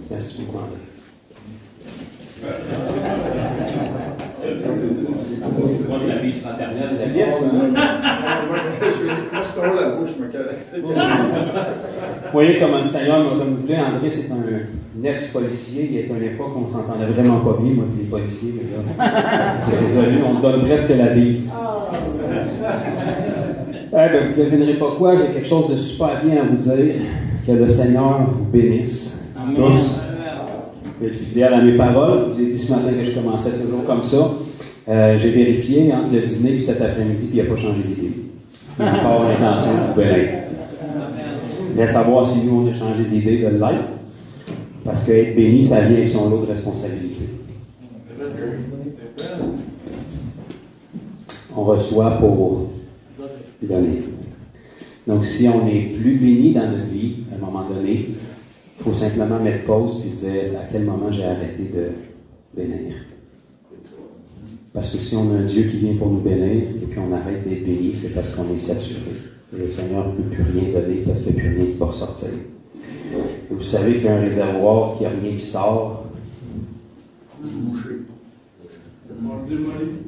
Merci beaucoup, André. Moi, je la bise fraternelle, la bien, ça. Moi, je tourne la bouche, Vous voyez comment le Seigneur m'a renouvelé. André, c'est un ex-policier. Il y a une époque où on ne s'entendait vraiment pas bien, moi, puis les policiers. C'est désolé, on se donne presque la bise. Vous ne devinerez pas quoi, j'ai quelque chose de super bien à vous dire. Que le Seigneur vous bénisse. Amen. Tous. Je suis fidèle à mes paroles. Je vous ai dit ce matin que je commençais toujours comme ça. J'ai vérifié entre le dîner et cet après-midi, puis il n'a pas changé d'idée. Il a encore l'intention de vous bénir. Laisse savoir si nous, on a changé d'idée de l'être. Parce qu'être béni, ça vient avec son lot de responsabilité. On reçoit pour donner. Donc, si on n'est plus béni dans notre vie, à un moment donné, il faut simplement mettre pause et se dire à quel moment j'ai arrêté de bénir. Parce que si on a un Dieu qui vient pour nous bénir et puis on arrête d'être béni, c'est parce qu'on est saturé. Et le Seigneur ne peut plus rien donner parce qu'il n'y a plus rien qui va ressortir. Et vous savez qu'il y a un réservoir, qu'il n'y a rien qui sort.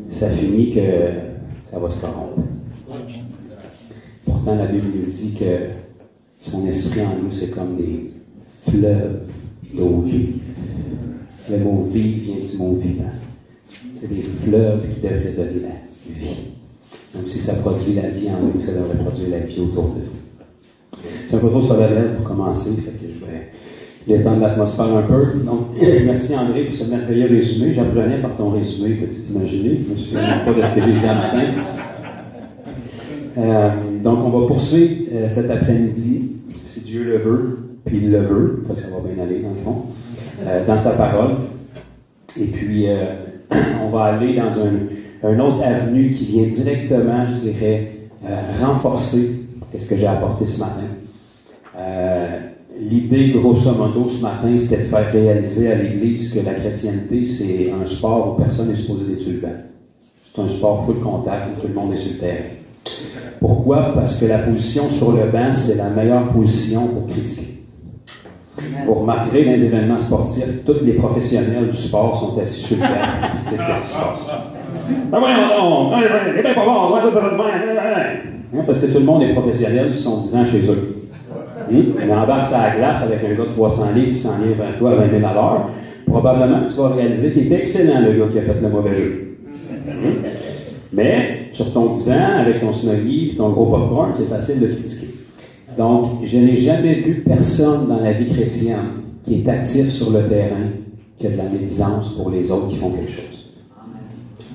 Ça finit que ça va se corrompre. Pourtant, la Bible nous dit que son esprit en nous, c'est comme des fleuves d'eau vive. Le mot vie vient du mot vivant. C'est des fleuves qui devraient donner la vie. Donc, si ça produit la vie en nous, ça devrait produire la vie autour de nous. C'est un peu trop solennel pour commencer, fait que je vais détendre l'atmosphère un peu. Donc, merci André pour ce merveilleux résumé. J'apprenais par ton résumé, peux-tu t'imaginer? Je me souviens pas de ce que j'ai dit un matin. Donc, on va poursuivre cet après-midi, si Dieu le veut, puis il le veut, il faut que ça va bien aller dans le fond, dans sa parole. Et puis, on va aller dans un autre avenue qui vient directement, je dirais, renforcer ce que j'ai apporté ce matin. L'idée, grosso modo, ce matin, c'était de faire réaliser à l'Église que la chrétienté, c'est un sport où personne n'est supposé être sur le banc. C'est un sport full contact où tout le monde est sur le terrain. Pourquoi? Parce que la position sur le banc, c'est la meilleure position pour critiquer. Vous remarquerez dans les événements sportifs, tous les professionnels du sport sont assis sur le banc et critiquent ce qui se passe. Ah voyons, c'est bien pas bon, moi ça peut pas. Parce que tout le monde est professionnel, ils sont 10 ans chez eux. On embarque sur la glace avec un gars de 300 livres qui s'en vient vers toi à 20 000 à l'heure. Probablement que tu vas réaliser qu'il était excellent, le gars qui a fait le mauvais jeu. Mais, sur ton divan, avec ton snuggie et ton gros popcorn, c'est facile de critiquer. Donc, je n'ai jamais vu personne dans la vie chrétienne qui est actif sur le terrain qui a de la médisance pour les autres qui font quelque chose.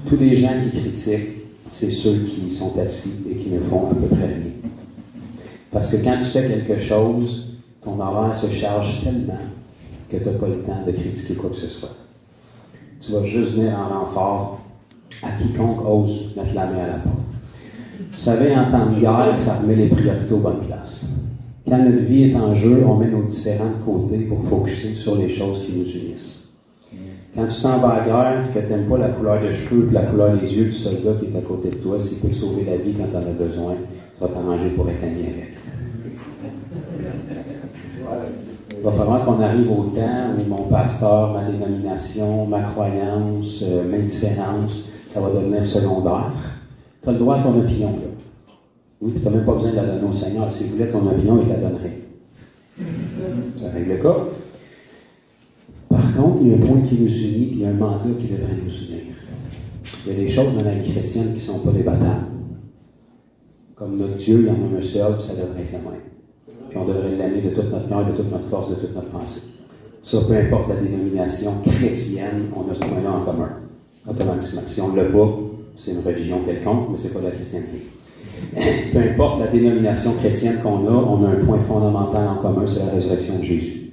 Tous les gens qui critiquent, c'est ceux qui sont assis et qui ne font à peu près rien. Parce que quand tu fais quelque chose, ton horaire se charge tellement que tu n'as pas le temps de critiquer quoi que ce soit. Tu vas juste venir en renfort à quiconque ose mettre la main à la porte. Vous savez, en temps de guerre, ça remet les priorités aux bonnes places. Quand notre vie est en jeu, on met nos différents côtés pour focuser sur les choses qui nous unissent. Quand tu t'en vas à la guerre, que tu n'aimes pas la couleur de cheveux et la couleur des yeux du soldat qui est à côté de toi, s'il peut te sauver la vie quand tu en as besoin, tu vas t'arranger pour être ami avec. Il va falloir qu'on arrive au temps où mon pasteur, ma dénomination, ma croyance, mes différences, ça va devenir secondaire. Tu as le droit à ton opinion, là. Oui, puis tu n'as même pas besoin de la donner au Seigneur. S'il voulait ton opinion, il te la donnerait. Ça règle le cas. Par contre, il y a un point qui nous unit, puis il y a un mandat qui devrait nous unir. Il y a des choses dans la vie chrétienne qui ne sont pas débattables. Comme notre Dieu, il y en a un seul, puis ça devrait être le même. Puis on devrait l'aimer de toute notre cœur, de toute notre force, de toute notre pensée. Ça, peu importe la dénomination chrétienne, on a ce point-là en commun. Automatiquement. Si on ne l'a pas, c'est une religion quelconque, mais ce n'est pas la chrétienté. Peu importe la dénomination chrétienne qu'on a, on a un point fondamental en commun, c'est la résurrection de Jésus.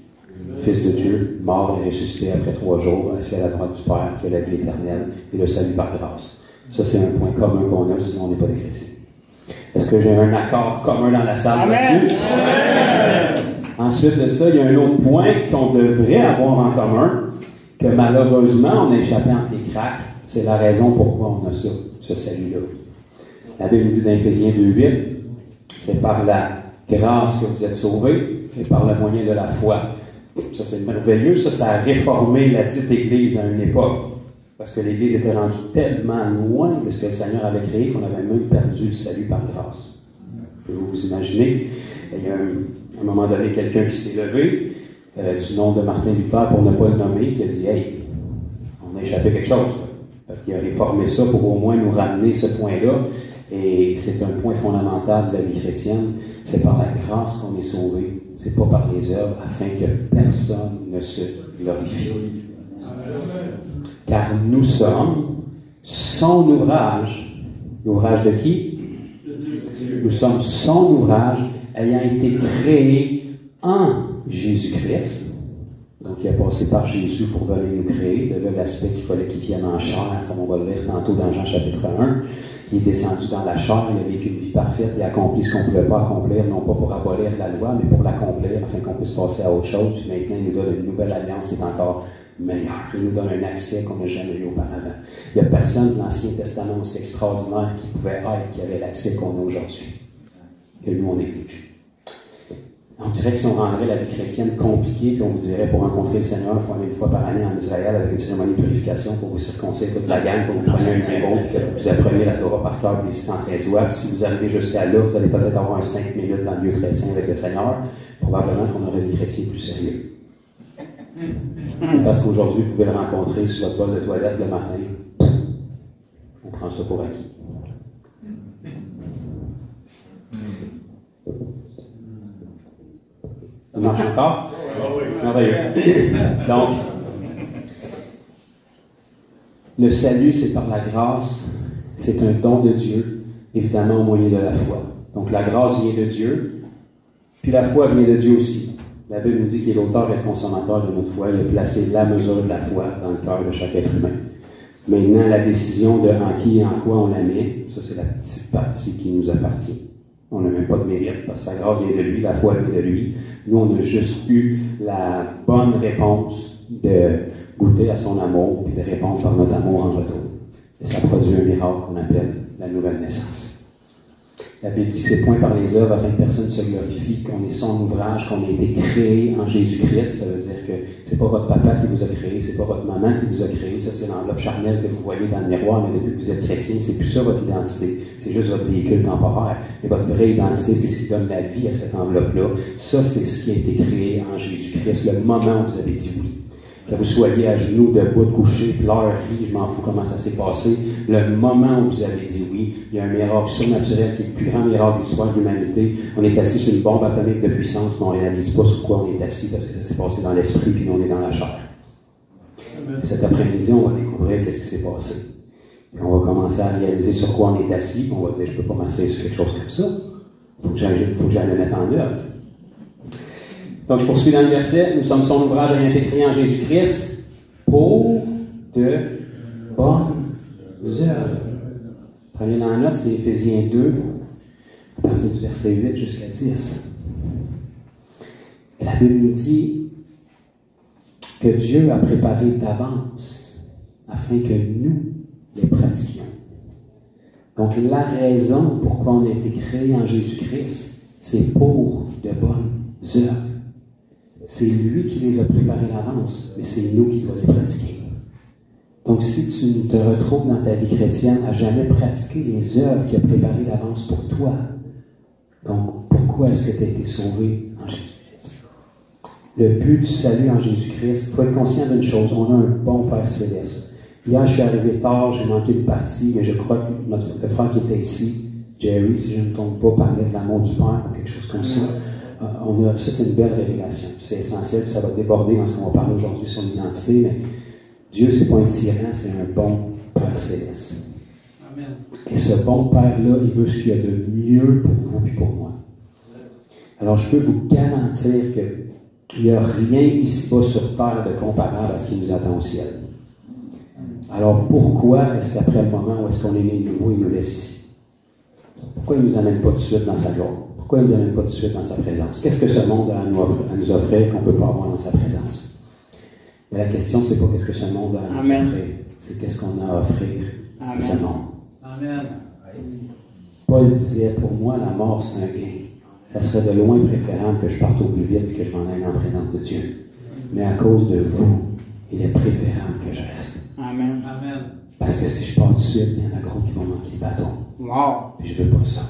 Fils de Dieu, mort et ressuscité après 3 jours, assis à la droite du Père, qui a la vie éternelle et le salut par grâce. Ça, c'est un point commun qu'on a, sinon on n'est pas des chrétiens. Est-ce que j'ai un accord commun dans la salle là-dessus? Ensuite de ça, il y a un autre point qu'on devrait avoir en commun, que malheureusement, on a échappé entre les cracks. C'est la raison pourquoi on a ça, ce salut-là. La Bible dit dans Éphésiens 2:8, c'est par la grâce que vous êtes sauvés et par le moyen de la foi. Ça, c'est merveilleux. Ça a réformé la dite Église à une époque. Parce que l'Église était rendue tellement loin de ce que le Seigneur avait créé qu'on avait même perdu le salut par grâce. Vous imaginez, il y a à un moment donné quelqu'un qui s'est levé, du nom de Martin Luther, pour ne pas le nommer, qui a dit « Hey, on a échappé quelque chose. » Il a réformé ça pour au moins nous ramener ce point-là. Et c'est un point fondamental de la vie chrétienne. C'est par la grâce qu'on est sauvé. C'est pas par les œuvres, afin que personne ne se glorifie. Car nous sommes son ouvrage. L'ouvrage de qui? Nous sommes son ouvrage ayant été créé en Jésus-Christ. Donc, il a passé par Jésus pour venir nous créer. De là, l'aspect qu'il fallait qu'il vienne en chair, comme on va le lire tantôt dans Jean chapitre 1. Il est descendu dans la chair, il a vécu une vie parfaite, il a accompli ce qu'on ne pouvait pas accomplir, non pas pour abolir la loi, mais pour l'accomplir, afin qu'on puisse passer à autre chose. Puis maintenant, il nous donne une nouvelle alliance qui est encore meilleure. Il nous donne un accès qu'on n'a jamais eu auparavant. Il n'y a personne dans l'Ancien Testament aussi extraordinaire qui pouvait être, qui avait l'accès qu'on a aujourd'hui. Que nous, on est riches. On dirait que si on rendrait la vie chrétienne compliquée, puis on vous dirait, pour rencontrer le Seigneur, il faut aller une fois par année en Israël avec une cérémonie de purification pour vous circoncire toute la gang, pour vous preniez un numéro, puis que vous appreniez la Torah par cœur, les 613 lois. Puis si vous arrivez jusqu'à là, vous allez peut-être avoir un 5 minutes dans le lieu très saint avec le Seigneur. Probablement qu'on aurait des chrétiens plus sérieux. Parce qu'aujourd'hui, vous pouvez le rencontrer sur votre bol de toilette le matin. On prend ça pour acquis. Ça marche encore? Merveilleux. Donc, le salut, c'est par la grâce. C'est un don de Dieu, évidemment au moyen de la foi. Donc, la grâce vient de Dieu, puis la foi vient de Dieu aussi. La Bible nous dit qu'il est l'auteur et le consommateur de notre foi. Il a placé la mesure de la foi dans le cœur de chaque être humain. Maintenant, la décision de en qui et en quoi on la met, ça, c'est la petite partie qui nous appartient. On n'a même pas de mérite, parce que sa grâce vient de lui, la foi vient de lui. Nous, on a juste eu la bonne réponse de goûter à son amour, puis de répondre par notre amour en retour. Et ça produit un miracle qu'on appelle la nouvelle naissance. La Bible dit que c'est point par les œuvres afin que personne ne se glorifie, qu'on est son ouvrage, qu'on a été créé en Jésus-Christ. Ça veut dire que c'est pas votre papa qui vous a créé, c'est pas votre maman qui vous a créé. Ça, c'est l'enveloppe charnelle que vous voyez dans le miroir, mais depuis que vous êtes chrétien, c'est plus ça votre identité. C'est juste votre véhicule temporaire. Et votre vraie identité, c'est ce qui donne la vie à cette enveloppe-là. Ça, c'est ce qui a été créé en Jésus-Christ. Le moment où vous avez dit oui. Que vous soyez à genoux, debout, couché, pleure, rie, je m'en fous comment ça s'est passé. Le moment où vous avez dit oui, il y a un miracle surnaturel qui est le plus grand miracle de l'histoire de l'humanité. On est assis sur une bombe atomique de puissance, mais on ne réalise pas sur quoi on est assis parce que ça s'est passé dans l'esprit puis on est dans la chair. Et cet après-midi, on va découvrir qu'est-ce qui s'est passé. Et on va commencer à réaliser sur quoi on est assis. On va dire, je ne peux pas m'asseoir sur quelque chose comme ça. Il faut que j'aille le mettre en œuvre. Donc, je poursuis dans le verset. Nous sommes son ouvrage ayant été créé en Jésus-Christ pour de bonnes œuvres. Prenez en note, c'est Éphésiens 2, à partir du verset 8 jusqu'à 10. Et la Bible nous dit que Dieu a préparé d'avance afin que nous les pratiquions. Donc, la raison pourquoi on a été créé en Jésus-Christ, c'est pour de bonnes œuvres. C'est lui qui les a préparés d'avance, mais c'est nous qui devons les pratiquer. Donc, si tu te retrouves dans ta vie chrétienne à jamais pratiquer les œuvres qu'il a préparées d'avance pour toi, donc pourquoi est-ce que tu as été sauvé en Jésus-Christ? Le but du salut en Jésus-Christ, il faut être conscient d'une chose, on a un bon Père Céleste. Hier, je suis arrivé tard, j'ai manqué de partie, mais je crois que le frère qui était ici, Jerry, si je ne me trompe pas, parlait de l'amour du Père ou quelque chose comme ça. Ça, c'est une belle révélation. C'est essentiel, ça va déborder dans ce qu'on va parler aujourd'hui sur l'identité, mais Dieu, c'est pas un tyran, c'est un bon Père Céleste. Amen. Et ce bon Père-là, il veut ce qu'il y a de mieux pour vous et pour moi. Alors, je peux vous garantir qu'il n'y a rien ici-bas sur terre de comparable à ce qui nous attend au ciel. Alors, pourquoi est-ce qu'après le moment où est-ce qu'on est né de nouveau, il nous laisse ici? Pourquoi il ne nous amène pas tout de suite dans sa gloire? Pourquoi il ne nous amène pas tout de suite dans sa présence? Qu'est-ce que ce monde a à nous offrir qu'on ne peut pas avoir dans sa présence? Mais la question, c'est pas qu'est-ce que ce monde a à nous offrir, c'est qu'est-ce qu'on a à offrir à ce monde. Amen. Paul disait, pour moi, la mort, c'est un gain. Ça serait de loin préférable que je parte au plus vite et que je m'en aille en présence de Dieu. mais à cause de vous, il est préférable que je reste. Amen. Amen. Parce que si je pars tout de suite, il y en a gros qui vont manquer le bateau. Wow. Et je ne veux pas ça.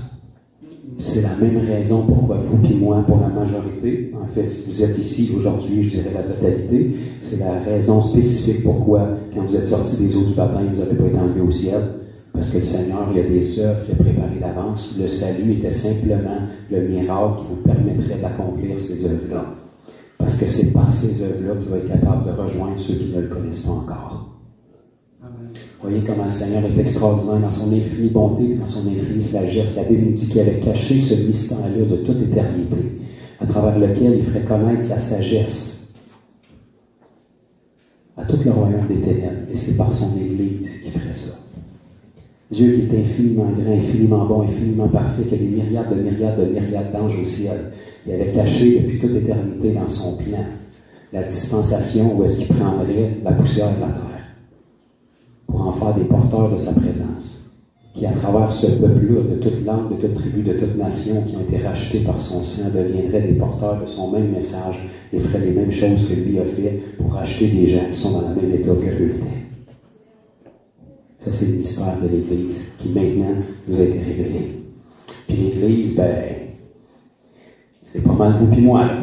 C'est la même raison pourquoi vous et moi, pour la majorité, en fait, si vous êtes ici aujourd'hui, je dirais la totalité, c'est la raison spécifique pourquoi, quand vous êtes sortis des eaux du baptême, vous n'avez pas été enlevés au ciel. Parce que le Seigneur, il y a des œuvres qu'il a préparées d'avance. Le salut était simplement le miracle qui vous permettrait d'accomplir ces œuvres-là. Parce que c'est par ces œuvres-là qu'il va être capable de rejoindre ceux qui ne le connaissent pas encore. Voyez comment le Seigneur est extraordinaire dans son infinie bonté, dans son infinie sagesse. La Bible nous dit qu'il avait caché ce mystère-là de toute éternité, à travers lequel il ferait connaître sa sagesse à tout le royaume des ténèbres. Et c'est par son Église qu'il ferait ça. Dieu qui est infiniment grand, infiniment bon, infiniment parfait, qui a des myriades d'anges au ciel. Il avait caché depuis toute éternité dans son plan la dispensation où est-ce qu'il prendrait la poussière de la terre pour en faire des porteurs de sa présence, qui à travers ce peuple-là, de toute langue, de toute tribu, de toute nation, qui ont été rachetés par son sang, deviendraient des porteurs de son même message et feraient les mêmes choses que lui a fait pour racheter des gens qui sont dans la même état que lui était. Ça, c'est le mystère de l'Église qui maintenant nous a été révélé. Puis l'Église, c'est pas mal vous puis moi, là.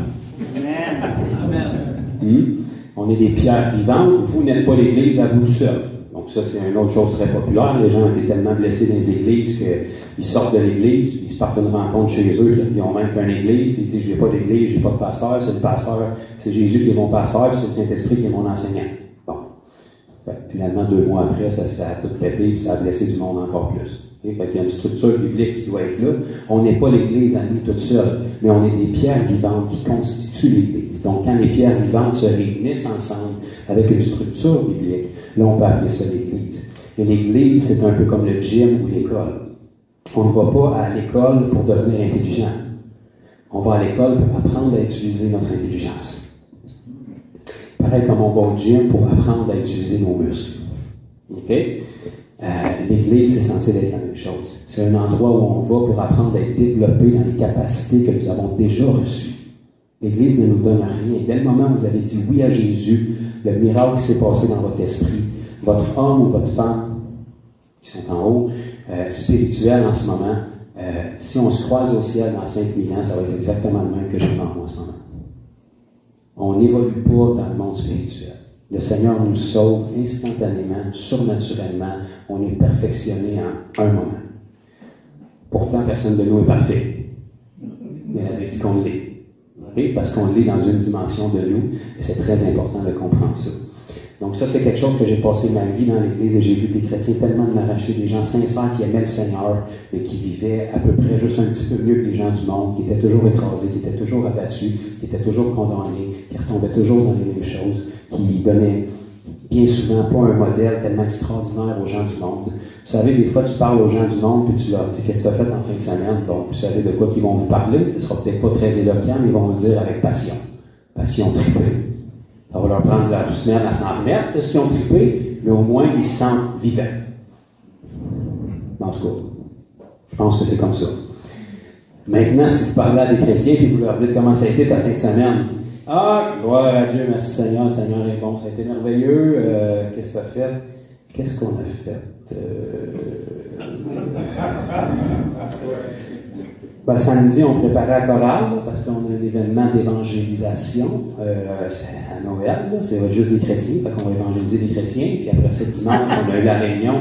Amen. On est des pierres vivantes, vous n'êtes pas l'Église à vous tout seul. Donc ça, c'est une autre chose très populaire. Les gens ont été tellement blessés dans les églises qu'ils sortent de l'église, ils se partent une rencontre chez eux, ils ont même qu'une église, puis ils disent, j'ai pas d'église, j'ai pas de pasteur, c'est le pasteur, c'est Jésus qui est mon pasteur, puis c'est le Saint-Esprit qui est mon enseignant. Bon. Finalement, 2 mois après, ça s'est tout pété, puis ça a blessé du monde encore plus. Fait qu'il y a une structure biblique qui doit être là. On n'est pas l'Église à nous toute seule, mais on est des pierres vivantes qui constituent l'Église. Donc, quand les pierres vivantes se réunissent ensemble avec une structure biblique, là, on peut appeler ça l'Église. Et l'Église, c'est un peu comme le gym ou l'école. On ne va pas à l'école pour devenir intelligent. On va à l'école pour apprendre à utiliser notre intelligence. Pareil comme on va au gym pour apprendre à utiliser nos muscles. OK? L'Église, c'est censé être la même chose. C'est un endroit où on va pour apprendre à être développé dans les capacités que nous avons déjà reçues. L'Église ne nous donne rien. Dès le moment où vous avez dit oui à Jésus, le miracle qui s'est passé dans votre esprit, votre homme ou votre femme, qui sont en haut, spirituel en ce moment, si on se croise au ciel dans 5000 ans, ça va être exactement le même que j'ai devant moi en ce moment. On n'évolue pas dans le monde spirituel. Le Seigneur nous sauve instantanément, surnaturellement. On est perfectionné en un moment. Pourtant, personne de nous est parfait. Mais elle avait dit qu'on l'est. Okay? Parce qu'on l'est dans une dimension de nous. Et c'est très important de comprendre ça. Donc ça, c'est quelque chose que j'ai passé ma vie dans l'Église et j'ai vu des chrétiens tellement m'arracher, des gens sincères qui aimaient le Seigneur, mais qui vivaient à peu près juste un petit peu mieux que les gens du monde, qui étaient toujours écrasés, qui étaient toujours abattus, qui étaient toujours condamnés, qui retombaient toujours dans les mêmes choses, qui donnaient bien souvent pas un modèle tellement extraordinaire aux gens du monde. Vous savez, des fois, tu parles aux gens du monde, puis tu leur dis « Qu'est-ce que tu as fait en fin de semaine? » Bon, vous savez de quoi qu'ils vont vous parler, ce ne sera peut-être pas très éloquent, mais ils vont le dire avec passion. Passion trippée. Ça va leur prendre la semaine à s'en remettre de ce qu'ils ont trippé, mais au moins, ils se sentent vivants. En tout cas, je pense que c'est comme ça. Maintenant, si vous parlez à des chrétiens et vous leur dites comment ça a été ta fin de semaine, « Ah, gloire à Dieu, merci Seigneur, le Seigneur est bon, ça a été merveilleux, qu'est-ce que tu as fait? » Qu'est-ce qu'on a fait? Samedi, on préparait à chorale, parce qu'on a un événement d'évangélisation à Noël, là, c'est juste des chrétiens, fait qu'on va évangéliser des chrétiens, puis après ça, dimanche, on a eu la réunion,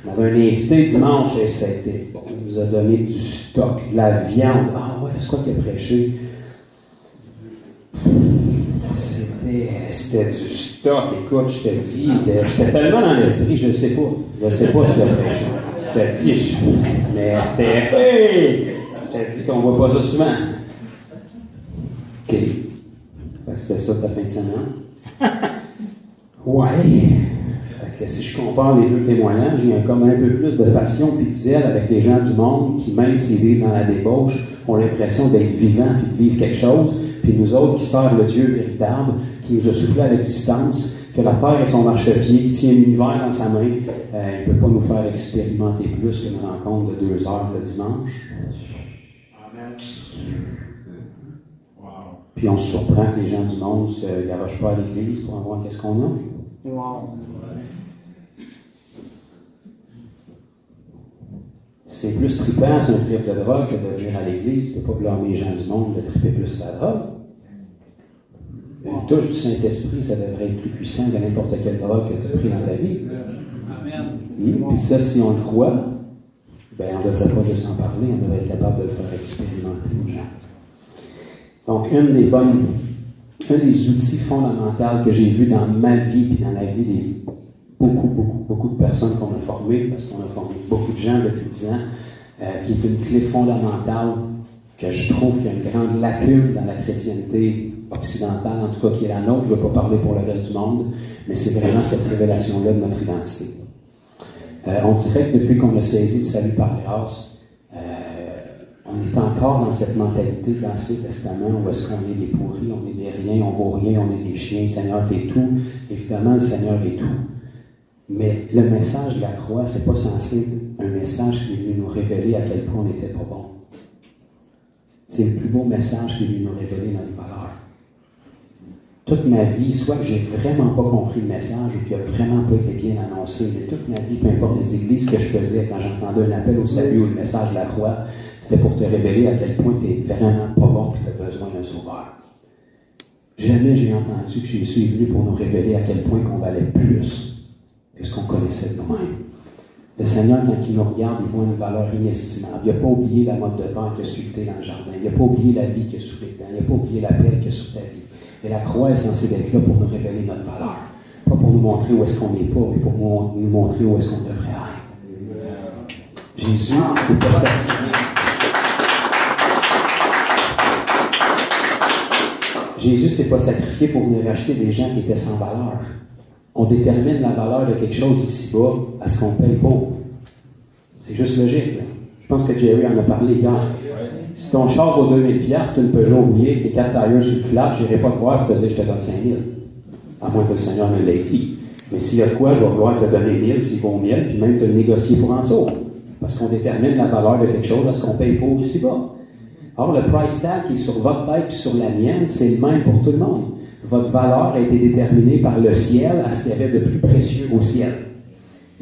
on avait un invité dimanche, et ça a été, bon, il nous a donné du stock, de la viande. Ah ouais, c'est quoi qu'il a prêché? C'était du stock, écoute, je te dis, j'étais tellement dans l'esprit, je ne sais pas ce qu'il a prêché. Je te dis, mais c'était, hey! Je t'ai dit qu'on ne voit pas ça souvent. OK. Fait que c'était ça ta fin de semaine. Ouais. Fait que si je compare les deux témoignages, il y a comme un peu plus de passion et de zèle avec les gens du monde qui, même s'ils vivent dans la débauche, ont l'impression d'être vivants et de vivre quelque chose. Puis nous autres qui servent le Dieu véritable, qui nous a soufflé à l'existence, que la terre est son marchepied, qui tient l'univers dans sa main, il ne peut pas nous faire expérimenter plus qu'une rencontre de 2 heures le dimanche. Amen. Wow. Puis on se surprend que les gens du monde ne se garochent pas à l'église pour voir qu'est-ce qu'on a. Wow. C'est plus trippant sur un trip de drogue que de venir à l'église. Tu ne peux pas blâmer les gens du monde de tripper plus sur la drogue. Une touche du Saint-Esprit, ça devrait être plus puissant que n'importe quelle drogue que tu as pris dans ta vie. Amen. Puis ça, si on le croit, ben on ne devrait pas juste en parler, on devrait être capable de le faire expérimenter aux gens. Donc, un des outils fondamentaux que j'ai vu dans ma vie et dans la vie des beaucoup de personnes qu'on a formées, parce qu'on a formé beaucoup de gens depuis 10 ans, qui est une clé fondamentale que je trouve qu'il y a une grande lacune dans la chrétienté occidentale, en tout cas qui est la nôtre. Je ne vais pas parler pour le reste du monde, mais c'est vraiment cette révélation-là de notre identité. On dirait que depuis qu'on a saisi le salut par grâce, on est encore dans cette mentalité de l'Ancien Testament où est-ce qu'on est des pourris, on est des riens, on vaut rien, on est des chiens, le Seigneur est tout. Évidemment, le Seigneur est tout. Mais le message de la croix, c'est pas censé être un message qui est venu nous révéler à quel point on n'était pas bon. C'est le plus beau message qui est venu nous révéler notre valeur. Toute ma vie, soit que j'ai vraiment pas compris le message ou qu'il n'a vraiment pas été bien annoncé, mais toute ma vie, peu importe les églises que je faisais quand j'entendais un appel au salut ou le message de la croix, c'était pour te révéler à quel point tu es vraiment pas bon et tu as besoin d'un sauveur. Jamais j'ai entendu que Jésus est venu pour nous révéler à quel point qu'on valait plus que ce qu'on connaissait de nous-mêmes. Le Seigneur, quand il nous regarde, il voit une valeur inestimable. Il n'a pas oublié la motte de pain qui a sculpté dans le jardin. Il n'a pas oublié la vie qui a soufflé dedans. Il n'a pas oublié la paix qui est sur ta vie. Et la croix est censée être là pour nous révéler notre valeur. Pas pour nous montrer où est-ce qu'on n'est pas, mais pour nous montrer où est-ce qu'on devrait être. Jésus, c'est pas ça. Jésus s'est pas sacrifié pour venir racheter des gens qui étaient sans valeur. On détermine la valeur de quelque chose ici-bas à ce qu'on paye pour. C'est juste logique, là. Je pense que Jerry en a parlé hier. Si ton char vaut 2000$, c'est une Peugeot oubliée, les 4 tailleurs sur le flat, je n'irai pas te voir et te dire je te donne 5000$. À moins que le Seigneur me l'ait dit. Mais s'il y a de quoi, je vais vouloir te donner 1000 s'il vaut 1000, puis même te le négocier pour en dessous. Parce qu'on détermine la valeur de quelque chose à ce qu'on paye pour ici-bas. Or, le price tag qui est sur votre tête et sur la mienne, c'est le même pour tout le monde. Votre valeur a été déterminée par le ciel à ce qu'il y avait de plus précieux au ciel.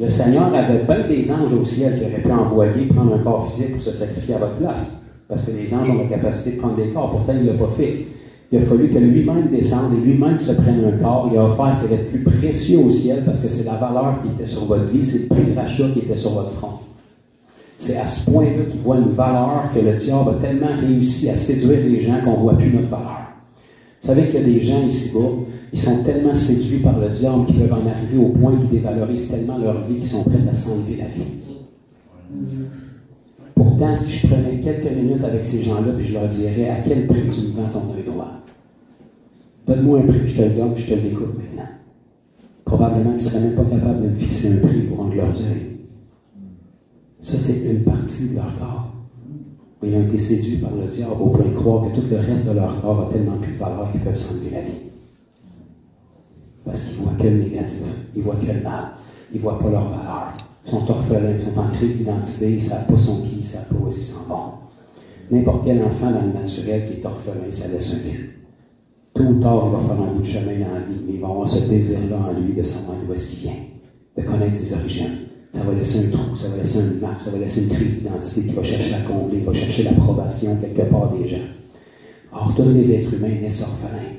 Le Seigneur avait bien des anges au ciel qui auraient pu envoyer prendre un corps physique pour se sacrifier à votre place. Parce que les anges ont la capacité de prendre des corps. Pourtant, il ne l'a pas fait. Il a fallu que lui-même descende et lui-même se prenne un corps. Il a offert ce qui avait de plus précieux au ciel parce que c'est la valeur qui était sur votre vie, c'est le prix de rachat qui était sur votre front. C'est à ce point-là qu'il voit une valeur que le diable a tellement réussi à séduire les gens qu'on ne voit plus notre valeur. Vous savez qu'il y a des gens ici-bas, ils sont tellement séduits par le diable qu'ils peuvent en arriver au point qu'ils dévalorisent tellement leur vie qu'ils sont prêts à s'enlever la vie. Pourtant, si je prenais quelques minutes avec ces gens-là, puis je leur dirais à quel prix tu me vends ton œil droit. Donne-moi un prix, je te le donne, puis je te le découpe maintenant. Probablement qu'ils ne seraient même pas capables de me fixer un prix pour rendre leurs yeux. Ça, c'est une partie de leur corps. Ils ont été séduits par le diable au point de croire que tout le reste de leur corps a tellement plus de valeur qu'ils peuvent s'enlever la vie. Parce qu'ils voient que le négatif, ils voient que le mal, ils ne voient pas leur valeur. Ils sont orphelins, ils sont en crise d'identité, ils ne savent pas son qui, ils ne savent pas où ils s'en vont. N'importe quel enfant dans le naturel qui est orphelin, ça laisse un vide. Tôt ou tard, il va faire un bout de chemin dans la vie, mais il va avoir ce désir-là en lui de savoir d'où est-ce qu'il vient, de connaître ses origines. Ça va laisser un trou, ça va laisser une marque, ça va laisser une crise d'identité qui va chercher à combler, va chercher l'approbation quelque part des gens. Or, tous les êtres humains naissent orphelins.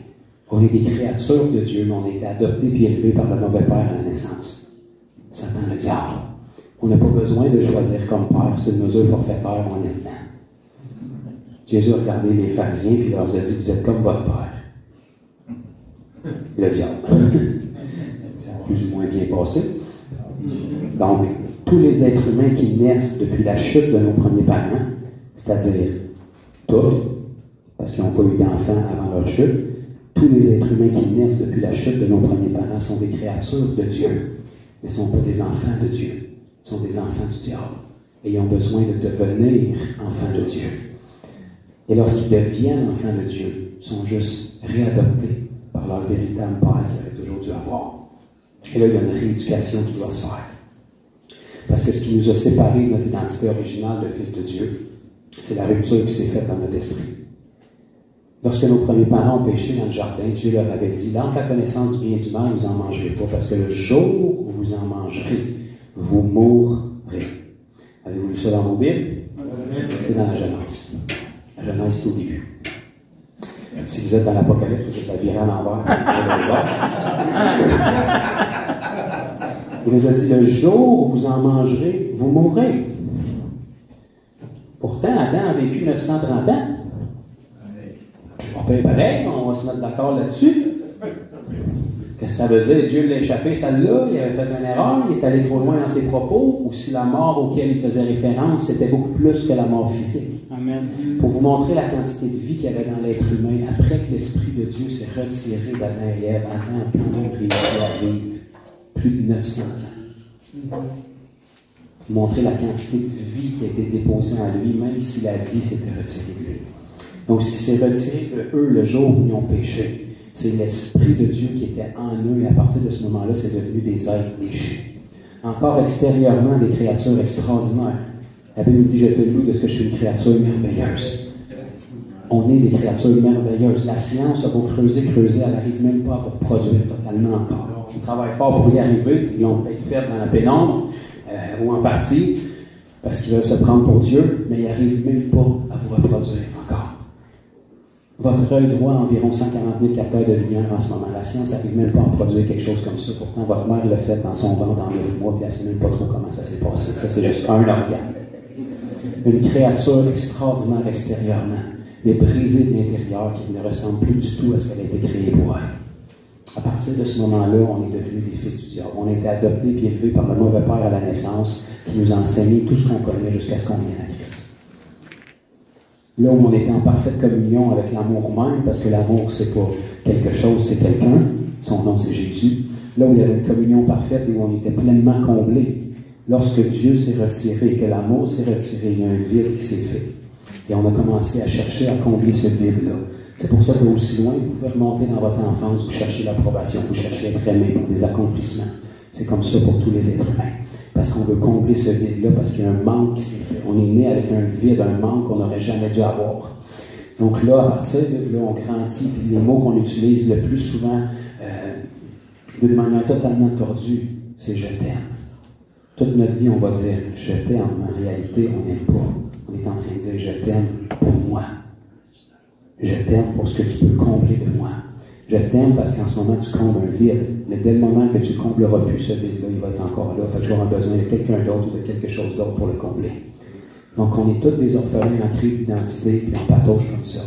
On est des créatures de Dieu, mais on a été adoptés et élevés par le mauvais père à la naissance. Satan le diable. On n'a pas besoin de choisir comme père, c'est une mesure forfaitaire, on est dedans. Jésus a regardé les pharisiens et leur a dit, vous êtes comme votre père. Le diable. Ça a plus ou moins bien passé. Donc, tous les êtres humains qui naissent depuis la chute de nos premiers parents, c'est-à-dire tous, parce qu'ils n'ont pas eu d'enfants avant leur chute, tous les êtres humains qui naissent depuis la chute de nos premiers parents sont des créatures de Dieu, mais ne sont pas des enfants de Dieu, sont des enfants du diable. Et ils ont besoin de devenir enfants de Dieu. Et lorsqu'ils deviennent enfants de Dieu, ils sont juste réadoptés par leur véritable père qu'ils auraient toujours dû avoir. Et là, il y a une rééducation qui doit se faire. Parce que ce qui nous a séparés de notre identité originale de fils de Dieu, c'est la rupture qui s'est faite dans notre esprit. Lorsque nos premiers parents ont péché dans le jardin, Dieu leur avait dit, dans la connaissance du bien et du mal, vous n'en mangerez pas, parce que le jour où vous en mangerez, vous mourrez. Avez-vous lu ça dans vos Bibles? C'est dans la Genèse. La Genèse, c'est au début. Si vous êtes dans l'Apocalypse, vous êtes à virer à l'envers. Il nous a dit, le jour où vous en mangerez, vous mourrez. Pourtant, Adam a vécu 930 ans. On peut pareil, on va se mettre d'accord là-dessus. Qu'est-ce que ça veut dire? Dieu l'a échappé, celle-là, il avait fait une erreur, il est allé trop loin dans ses propos, ou si la mort auquel il faisait référence, c'était beaucoup plus que la mort physique. Amen. Pour vous montrer la quantité de vie qu'il y avait dans l'être humain, après que l'Esprit de Dieu s'est retiré d'Adam et Ève, Adam a quand même réussi à vivre plus de 900 ans. Montrer la quantité de vie qui a été déposée en lui, même si la vie s'était retirée de lui. Donc, ce qui s'est retiré de eux le jour où ils ont péché, c'est l'Esprit de Dieu qui était en eux, et à partir de ce moment-là, c'est devenu des êtres déchus. Encore extérieurement, des créatures extraordinaires. La Bible nous dit, je te loue de ce que je suis une créature merveilleuse. On est des créatures merveilleuses. La science a beau creuser, elle n'arrive même pas à vous reproduire totalement encore. Ils travaillent fort pour y arriver, ils l'ont peut-être fait dans la pénombre, ou en partie, parce qu'ils veulent se prendre pour Dieu, mais ils n'arrivent même pas à vous reproduire encore. Votre œil droit a environ 140 000 capteurs de lumière en ce moment. La science n'arrive même pas à produire quelque chose comme ça. Pourtant, votre mère l'a fait dans son ventre en 9 mois, puis elle ne sait même pas trop comment ça s'est passé. Ça, c'est juste un organe. Une créature extraordinaire extérieurement, mais brisée de l'intérieur, qui ne ressemble plus du tout à ce qu'elle a été créée pour elle. À partir de ce moment-là, on est devenus des fils du diable. On a été adoptés et élevés par le mauvais père à la naissance, qui nous a enseigné tout ce qu'on connaît jusqu'à ce qu'on vienne à Christ. Là où on était en parfaite communion avec l'amour même, parce que l'amour, c'est pas quelque chose, c'est quelqu'un. Son nom, c'est Jésus. Là où il y avait une communion parfaite et où on était pleinement comblés. Lorsque Dieu s'est retiré, que l'amour s'est retiré, il y a un vide qui s'est fait. Et on a commencé à chercher à combler ce vide-là. C'est pour ça qu'aussi loin, vous pouvez remonter dans votre enfance, vous cherchez l'approbation, vous cherchez à être aimé pour des accomplissements. C'est comme ça pour tous les êtres humains. Parce qu'on veut combler ce vide-là, parce qu'il y a un manque qui s'est fait. On est né avec un vide, un manque qu'on n'aurait jamais dû avoir. Donc là, à partir de là, on grandit, puis les mots qu'on utilise le plus souvent, de manière totalement tordue, c'est « je t'aime ». Toute notre vie, on va dire « je t'aime ». En réalité, on n'aime pas. On est en train de dire « je t'aime pour moi ». Je t'aime pour ce que tu peux combler de moi. Je t'aime parce qu'en ce moment, tu combles un vide. Mais dès le moment que tu ne combleras plus ce vide-là, il va être encore là. Fait que j'aurai besoin de quelqu'un d'autre ou de quelque chose d'autre pour le combler. Donc, on est tous des orphelins en crise d'identité et en patauge comme ça.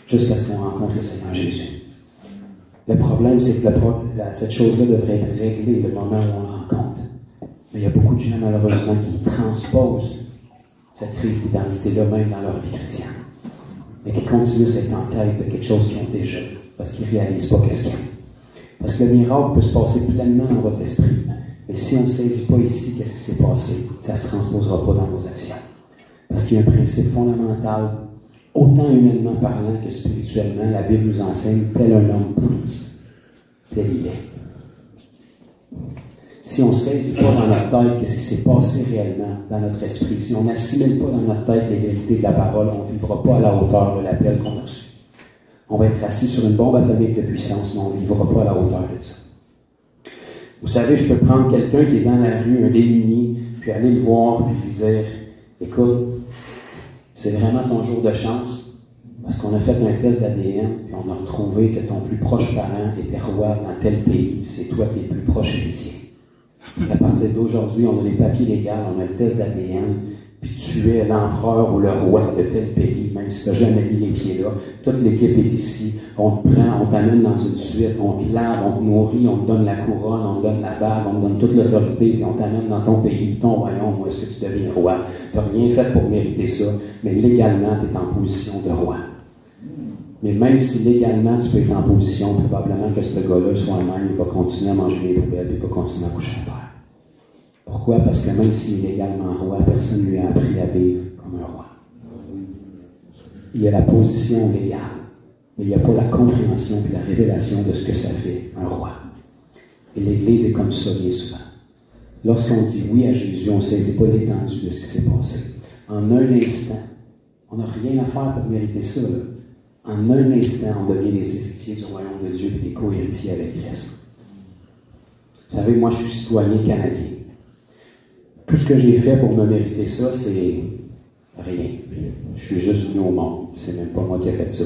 Jusqu'à ce qu'on rencontre le Seigneur Jésus. Le problème, c'est que cette chose-là devrait être réglée le moment où on le rencontre. Mais il y a beaucoup de gens, malheureusement, qui transposent cette crise d'identité-là même dans leur vie chrétienne. Mais qui continuent à être en quête de quelque chose qu'ils ont déjà, parce qu'ils ne réalisent pas qu'est-ce qu'il y a. Parce que le miracle peut se passer pleinement dans votre esprit. Mais si on ne saisit pas ici qu'est-ce qui s'est passé, ça ne se transposera pas dans vos actions. Parce qu'il y a un principe fondamental, autant humainement parlant que spirituellement, la Bible nous enseigne, tel un homme pense, tel il est. Si on ne saisit pas dans notre tête qu'est-ce qui s'est passé réellement dans notre esprit, si on n'assimile pas dans notre tête les vérités de la parole, on ne vivra pas à la hauteur de l'appel qu'on a reçu. On va être assis sur une bombe atomique de puissance, mais on ne vivra pas à la hauteur de ça. Vous savez, je peux prendre quelqu'un qui est dans la rue, un démuni, puis aller le voir, puis lui dire, écoute, c'est vraiment ton jour de chance, parce qu'on a fait un test d'ADN, puis on a retrouvé que ton plus proche parent était roi dans tel pays, c'est toi qui es le plus proche héritier. À partir d'aujourd'hui, on a les papiers légaux, on a le test d'ADN, puis tu es l'empereur ou le roi de tel pays, même si tu n'as jamais mis les pieds là. Toute l'équipe est ici. On te prend, on t'amène dans une suite, on te lave, on te nourrit, on te donne la couronne, on te donne la bague, on te donne toute l'autorité, puis on t'amène dans ton pays, ton royaume, où est-ce que tu deviens roi. Tu n'as rien fait pour mériter ça, mais légalement, tu es en position de roi. Mais même si légalement, tu peux être en position, probablement que ce gars-là, soi-même, il va continuer à manger les poubelles, il va continuer à coucher à terre. Pourquoi? Parce que même s'il est légalement roi, personne ne lui a appris à vivre comme un roi. Il y a la position légale, mais il n'y a pas la compréhension et la révélation de ce que ça fait, un roi. Et l'Église est comme ça bien souvent. Lorsqu'on dit oui à Jésus, on ne saisit pas l'étendue de ce qui s'est passé. En un instant, on n'a rien à faire pour mériter ça. Là. En un instant, on devient des héritiers du royaume de Dieu et des co-héritiers avec Christ. Vous savez, moi, je suis citoyen canadien. Tout ce que j'ai fait pour me mériter ça, c'est rien. Je suis juste venu au monde. C'est même pas moi qui ai fait ça.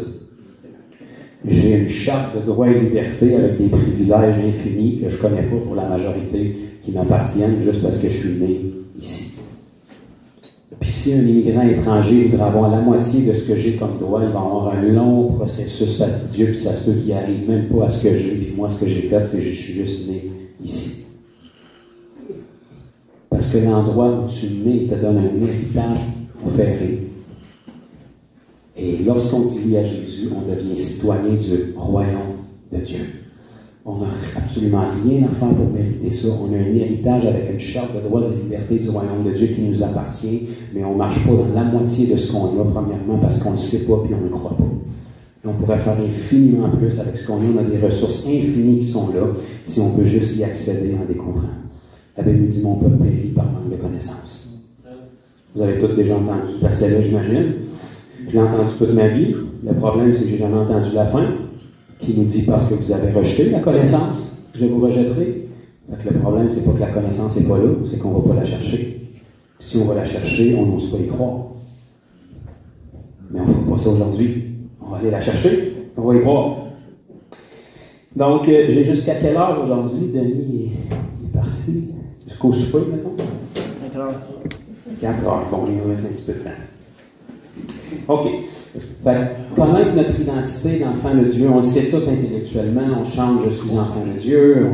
J'ai une charte de droits et libertés avec des privilèges infinis que je ne connais pas pour la majorité qui m'appartiennent juste parce que je suis né ici. Puis si un immigrant étranger voudrait avoir la moitié de ce que j'ai comme droit, il va avoir un long processus fastidieux, puis ça se peut qu'il n'arrive même pas à ce que j'ai. Puis moi, ce que j'ai fait, c'est que je suis juste né ici. Parce que l'endroit où tu es né te donne un héritage offert. Et lorsqu'on dit oui à Jésus, on devient citoyen du royaume de Dieu. On n'a absolument rien à faire pour mériter ça. On a un héritage avec une charte de droits et libertés du royaume de Dieu qui nous appartient, mais on ne marche pas dans la moitié de ce qu'on a, premièrement, parce qu'on ne le sait pas et on ne le croit pas. Et on pourrait faire infiniment plus avec ce qu'on a. On a des ressources infinies qui sont là, si on peut juste y accéder en découvrant. La Bible nous dit, mon peuple périt par manque de connaissance. Vous avez tous déjà entendu ce verset-là, j'imagine. Je l'ai entendu toute ma vie. Le problème, c'est que je n'ai jamais entendu la fin, qui nous dit parce que vous avez rejeté la connaissance, je vous rejetterai. Donc, le problème, c'est pas que la connaissance n'est pas là, c'est qu'on ne va pas la chercher. Si on va la chercher, on n'ose pas y croire. Mais on ne fera pas ça aujourd'hui. On va aller la chercher, on va y croire. Donc, j'ai jusqu'à quelle heure aujourd'hui? Denis est parti. Jusqu'au souper, mettons? 4 heures. 4 heures. Bon, il va mettre un petit peu de temps. OK. Fait, connaître notre identité d'enfant de Dieu, on le sait tout intellectuellement, on chante « je suis enfant de Dieu »,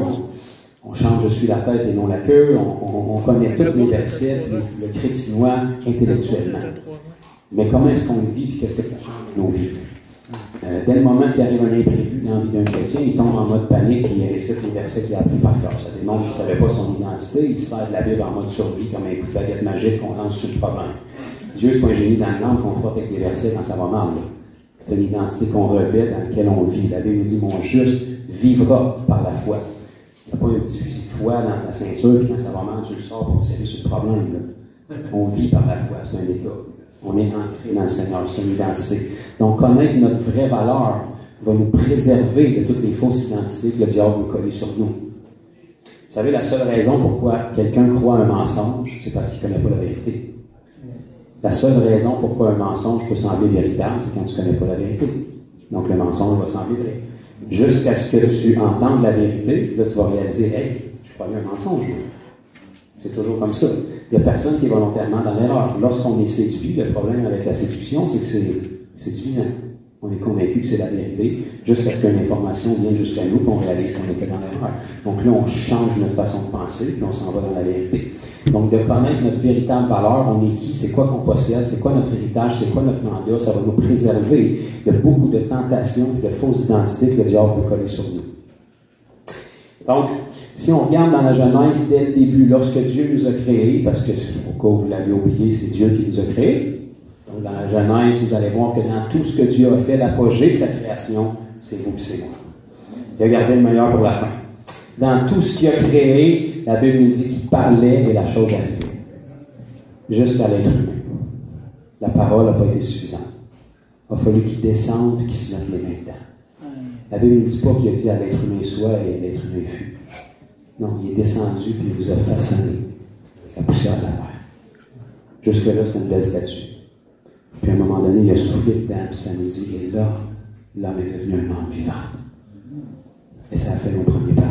on chante « je suis la tête et non la queue », on connaît tous les versets, le chrétinois intellectuellement. Mais comment est-ce qu'on vit, puis qu'est-ce que ça change nos vies? Dès le moment qu'il arrive un imprévu dans la vie d'un chrétien, il tombe en mode panique et il récite les versets qu'il a appris par cœur. Ça démontre qu'il ne savait pas son identité, il se sert de la Bible en mode survie, comme un coup de baguette magique qu'on lance sur le problème. Dieu, c'est pas un génie dans le langue qu'on frotte avec des versets quand ça va mal. C'est une identité qu'on revêt, dans laquelle on vit. La Bible nous dit, mon juste vivra par la foi. Il n'y a pas un petit fusil de foi dans ta ceinture, puis quand ça va mal, tu le sors pour tirer sur le problème. Là. On vit par la foi, c'est un état. On est ancré dans le Seigneur, c'est une identité. Donc, connaître notre vraie valeur va nous préserver de toutes les fausses identités que le diable veut coller sur nous. Vous savez, la seule raison pourquoi quelqu'un croit un mensonge, c'est parce qu'il ne connaît pas la vérité. La seule raison pourquoi un mensonge peut sembler véritable, c'est quand tu ne connais pas la vérité. Donc, le mensonge va sembler vrai. Jusqu'à ce que tu entendes la vérité, là, tu vas réaliser, hey, je croyais un mensonge. C'est toujours comme ça. Il n'y a personne qui est volontairement dans l'erreur. Lorsqu'on est séduit, le problème avec la séduction, c'est que c'est séduisant. On est convaincu que c'est la vérité, jusqu'à ce qu'une information vienne jusqu'à nous, qu'on réalise qu'on était dans l'erreur. Donc là, on change notre façon de penser, puis on s'en va dans la vérité. Donc, de connaître notre véritable valeur, on est qui, c'est quoi qu'on possède, c'est quoi notre héritage, c'est quoi notre mandat, ça va nous préserver de beaucoup de tentations et de fausses identités que le diable peut coller sur nous. Donc, si on regarde dans la Genèse dès le début, lorsque Dieu nous a créés, parce que, au cas où vous l'avez oublié, c'est Dieu qui nous a créés. Donc, dans la Genèse, vous allez voir que dans tout ce que Dieu a fait, l'apogée de sa création, c'est vous et c'est moi. Il a gardé le meilleur pour la fin. Dans tout ce qu'il a créé, la Bible nous dit qu'il parlait et la chose arrivait. Jusqu'à l'être humain. La parole n'a pas été suffisante. Il a fallu qu'il descende et qu'il se mette les mains dedans. La Bible ne dit pas qu'il a dit à l'être humain soit et l'être humain fut. Non, il est descendu et il vous a façonné la poussière de la terre. Jusque-là, c'est une belle statue. Puis à un moment donné, il a soufflé dedans, puis ça nous dit, et là, l'homme est devenu un homme vivant. Et ça a fait nos premiers pas.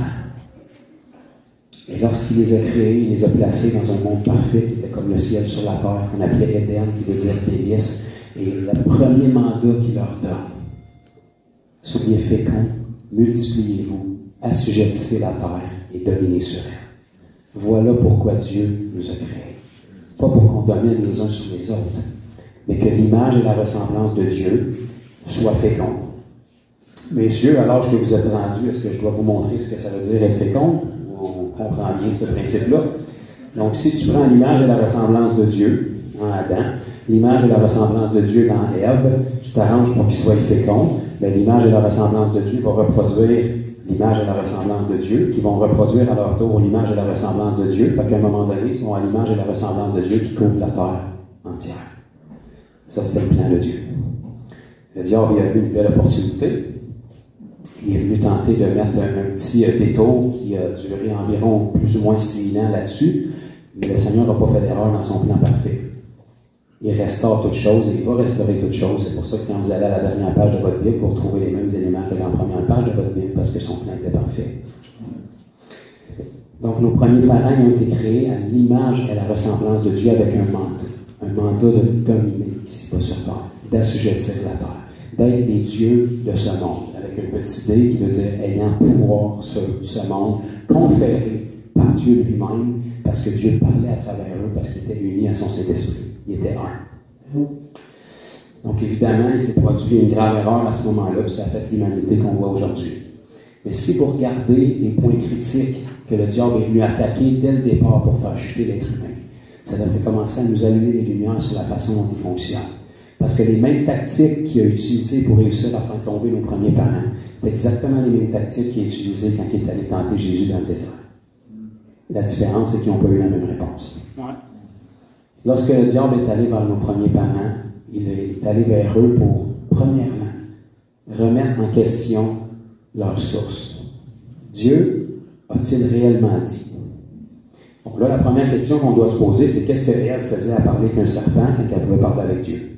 Et lorsqu'il les a créés, il les a placés dans un monde parfait qui était comme le ciel sur la terre, qu'on appelait Éden, qui veut dire délice. Et le premier mandat qu'il leur donne, soyez féconds, multipliez-vous, assujettissez la terre et dominez sur elle. Voilà pourquoi Dieu nous a créés. Pas pour qu'on domine les uns sur les autres, mais que l'image et la ressemblance de Dieu soient fécondes. Messieurs, à l'âge que vous êtes rendus, est-ce que je dois vous montrer ce que ça veut dire être féconde? On comprend bien ce principe-là. Donc, si tu prends l'image et la ressemblance de Dieu en Adam, l'image et la ressemblance de Dieu dans Ève, tu t'arranges pour qu'il soit fécond, mais l'image et la ressemblance de Dieu vont reproduire l'image et la ressemblance de Dieu, qui vont reproduire à leur tour l'image et la ressemblance de Dieu. Fait qu'à un moment donné, ils vont à l'image et la ressemblance de Dieu qui couvre la terre entière. Ça, c'était le plan de Dieu. Le diable a vu une belle opportunité. Il est venu tenter de mettre un petit détour qui a duré environ plus ou moins 6 000 ans là-dessus, mais le Seigneur n'a pas fait d'erreur dans son plan parfait. Il restaure toutes choses et il va restaurer toutes choses. C'est pour ça que quand vous allez à la dernière page de votre Bible, vous retrouvez les mêmes éléments que dans la première page de votre Bible, parce que son plan était parfait. Donc, nos premiers parents ont été créés à l'image et à la ressemblance de Dieu avec un mandat de dominer ici-bas sur terre, d'assujettir la terre, d'être les dieux de ce monde, avec un petit D qui veut dire ayant pouvoir sur ce monde, conféré par Dieu lui-même, parce que Dieu parlait à travers eux, parce qu'ils étaient unis à son Saint-Esprit. Ils étaient un. Donc, évidemment, il s'est produit une grave erreur à ce moment-là, puis ça a fait l'humanité qu'on voit aujourd'hui. Mais si vous regardez les points critiques que le diable est venu attaquer dès le départ pour faire chuter l'être humain, ça devrait commencer à nous allumer les lumières sur la façon dont il fonctionne. Parce que les mêmes tactiques qu'il a utilisées pour réussir à faire tomber nos premiers parents, c'est exactement les mêmes tactiques qu'il a utilisées quand il est allé tenter Jésus dans le désert. La différence, c'est qu'ils n'ont pas eu la même réponse. Ouais. Lorsque le diable est allé vers nos premiers parents, il est allé vers eux pour, premièrement, remettre en question leur source. Dieu a-t-il réellement dit? Donc là, la première question qu'on doit se poser, c'est qu'est-ce que Ève faisait à parler qu'un serpent quand elle pouvait parler avec Dieu?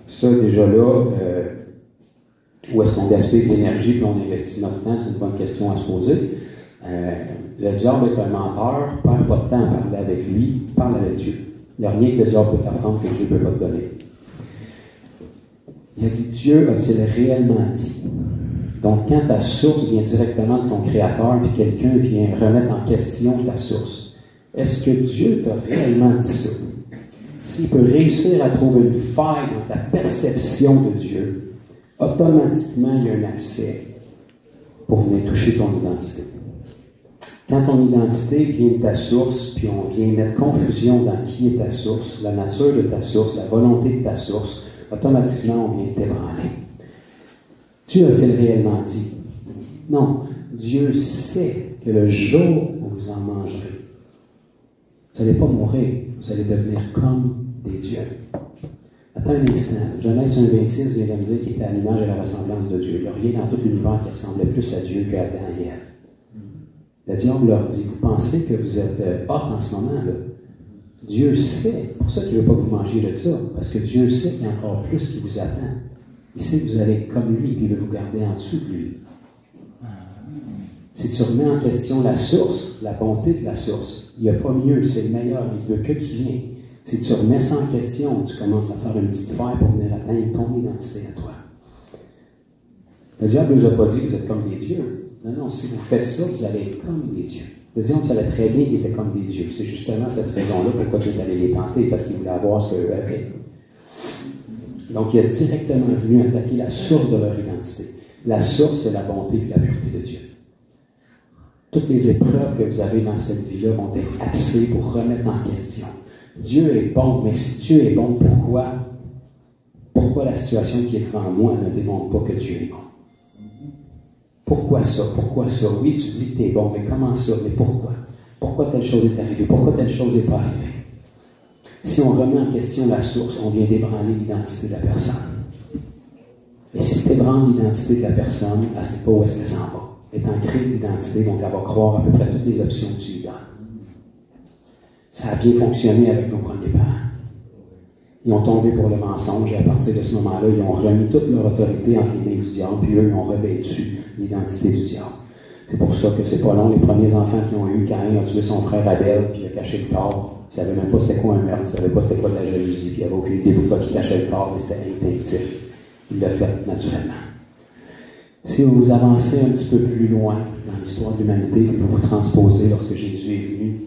Ça, déjà là, où est-ce qu'on gaspille de l'énergie puis on investit notre temps? C'est une bonne question à se poser. Le diable est un menteur, ne perd pas de temps à parler avec lui, parle avec Dieu. Il n'y a rien que le diable peut t'apprendre que Dieu ne peut pas te donner. Il a dit, Dieu a-t-il réellement dit? Donc, quand ta source vient directement de ton Créateur, puis quelqu'un vient remettre en question ta source, est-ce que Dieu t'a réellement dit ça? S'il peut réussir à trouver une faille dans ta perception de Dieu, automatiquement, il y a un accès pour venir toucher ton identité. Quand ton identité vient de ta source, puis on vient mettre confusion dans qui est ta source, la nature de ta source, la volonté de ta source, automatiquement, on vient t'ébranler. Dieu a-t-il réellement dit? Non. Dieu sait que le jour où vous en mangerez, vous n'allez pas mourir, vous allez devenir comme des dieux. Attends un instant. Genèse 1,26 vient de me dire qu'il était à l'image et la ressemblance de Dieu. Il n'y a rien dans tout l'univers qui ressemblait plus à Dieu qu'Adam et Ève. Le diable leur dit, vous pensez que vous êtes hot en ce moment, là? Dieu sait, pour ça qu'il ne veut pas que vous mangiez de ça, parce que Dieu sait qu'il y a encore plus qui vous attend. Il sait que vous allez être comme lui, puis il veut vous garder en dessous de lui. Si tu remets en question la source, la bonté de la source, il n'y a pas mieux, c'est le meilleur, il veut que tu viennes. Si tu remets ça en question, tu commences à faire une petite faille pour venir atteindre ton identité à toi. Le diable ne vous a pas dit que vous êtes comme des dieux. Non, si vous faites ça, vous allez être comme des dieux. Le diable savait très bien qu'ils étaient comme des dieux. C'est justement cette raison-là pourquoi il est allé les tenter, parce qu'il voulait avoir ce qu'eux avaient. Donc, il a directement venu attaquer la source de leur identité. La source, c'est la bonté et la pureté de Dieu. Toutes les épreuves que vous avez dans cette vie-là vont être axées pour remettre en question. Dieu est bon, mais si Dieu est bon, pourquoi la situation qui est devant moi ne démontre pas que Dieu est bon? Pourquoi ça? Pourquoi ça? Oui, tu dis que tu es bon, mais comment ça? Mais pourquoi? Pourquoi telle chose est arrivée? Pourquoi telle chose n'est pas arrivée? Si on remet en question la source, on vient d'ébranler l'identité de la personne. Et si tu ébranles l'identité de la personne, elle ne sait pas où est-ce qu'elle s'en va. Elle est en crise d'identité, donc elle va croire à peu près toutes les options que tu lui donnes. Ça a bien fonctionné avec nos premiers parents. Ils ont tombé pour le mensonge et à partir de ce moment-là, ils ont remis toute leur autorité entre les mains du diable, puis eux, ils ont revêtu l'identité du diable. C'est pour ça que c'est pas long. Les premiers enfants qu'ils ont eu, Caïn a tué son frère Abel, puis il a caché le corps. Il ne savait même pas c'était quoi un meurtre, il ne savait pas c'était quoi de la jalousie, puis il n'avait aucune idée pourquoi il cachait le corps, mais c'était instinctif. Il l'a fait naturellement. Si vous avancez un petit peu plus loin dans l'histoire de l'humanité, puis vous vous transposez lorsque Jésus est venu,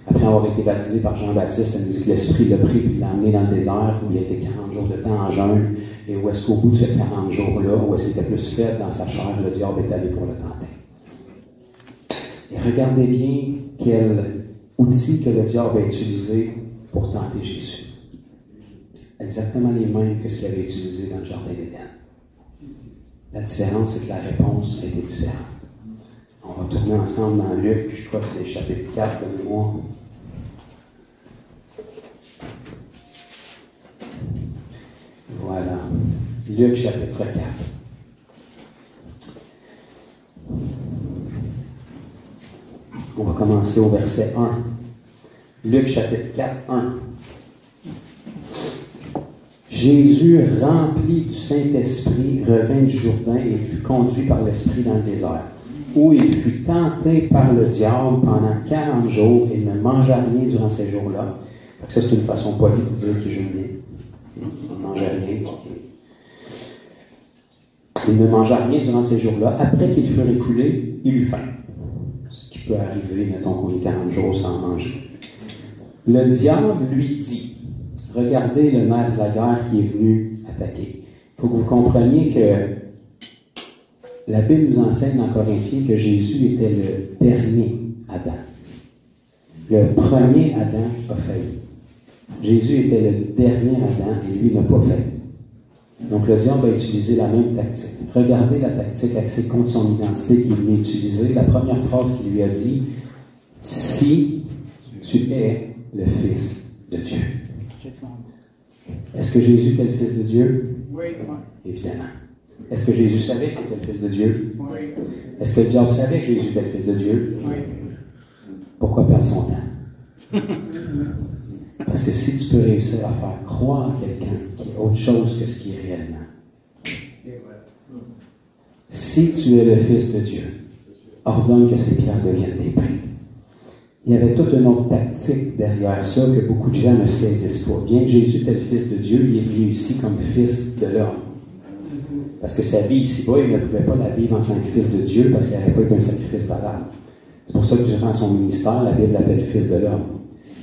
après avoir été baptisé par Jean-Baptiste, ça nous dit que l'Esprit l'a pris et l'a emmené dans le désert où il a été 40 jours de temps en jeûne, et où est-ce qu'au bout de ces 40 jours-là, où est-ce qu'il était plus faible dans sa chair, le diable est allé pour le tenter. Et regardez bien quel outil que le diable a utilisé pour tenter Jésus. Exactement les mêmes que ce qu'il avait utilisé dans le Jardin d'Éden. La différence, c'est que la réponse a été différente. On va tourner ensemble dans Luc, je crois que c'est chapitre 4 de mémoire. Voilà. Luc chapitre 4. On va commencer au verset 1. Luc chapitre 4, 1. Jésus, rempli du Saint-Esprit, revint du Jourdain et il fut conduit par l'Esprit dans le désert, où il fut tenté par le diable pendant 40 jours et ne mangea rien durant ces jours-là. Ça, c'est une façon polie de dire qu'il jeûnait. Il ne mangeait rien. Il ne mangea rien durant ces jours-là. Après qu'il fut écoulé, il eut faim. Ce qui peut arriver, mettons qu'on est 40 jours sans manger. Le diable lui dit, regardez le nerf de la guerre qui est venu attaquer. Il faut que vous compreniez que la Bible nous enseigne dans Corinthiens que Jésus était le dernier Adam. Le premier Adam a failli. Jésus était le dernier Adam et lui n'a pas failli. Donc le diable va utiliser la même tactique. Regardez la tactique axée contre son identité qu'il lui a utilisée. La première phrase qu'il lui a dit, « Si tu es le Fils de Dieu. » Est-ce que Jésus était le Fils de Dieu? Oui. Évidemment. Est-ce que Jésus savait qu'il était le Fils de Dieu? Oui. Est-ce que le diable savait que Jésus était le Fils de Dieu? Oui. Pourquoi perdre son temps? Parce que si tu peux réussir à faire croire à quelqu'un qui est autre chose que ce qui est réellement, si tu es le Fils de Dieu, ordonne que ces pierres deviennent des pains. Il y avait toute une autre tactique derrière ça que beaucoup de gens ne saisissent pas. Bien que Jésus était le Fils de Dieu, il est venu ici comme Fils de l'homme. Parce que sa vie ici-bas, il ne pouvait pas la vivre en tant que Fils de Dieu parce qu'il n'aurait pas été un sacrifice valable. C'est pour ça que durant son ministère, la Bible l'appelle Fils de l'homme.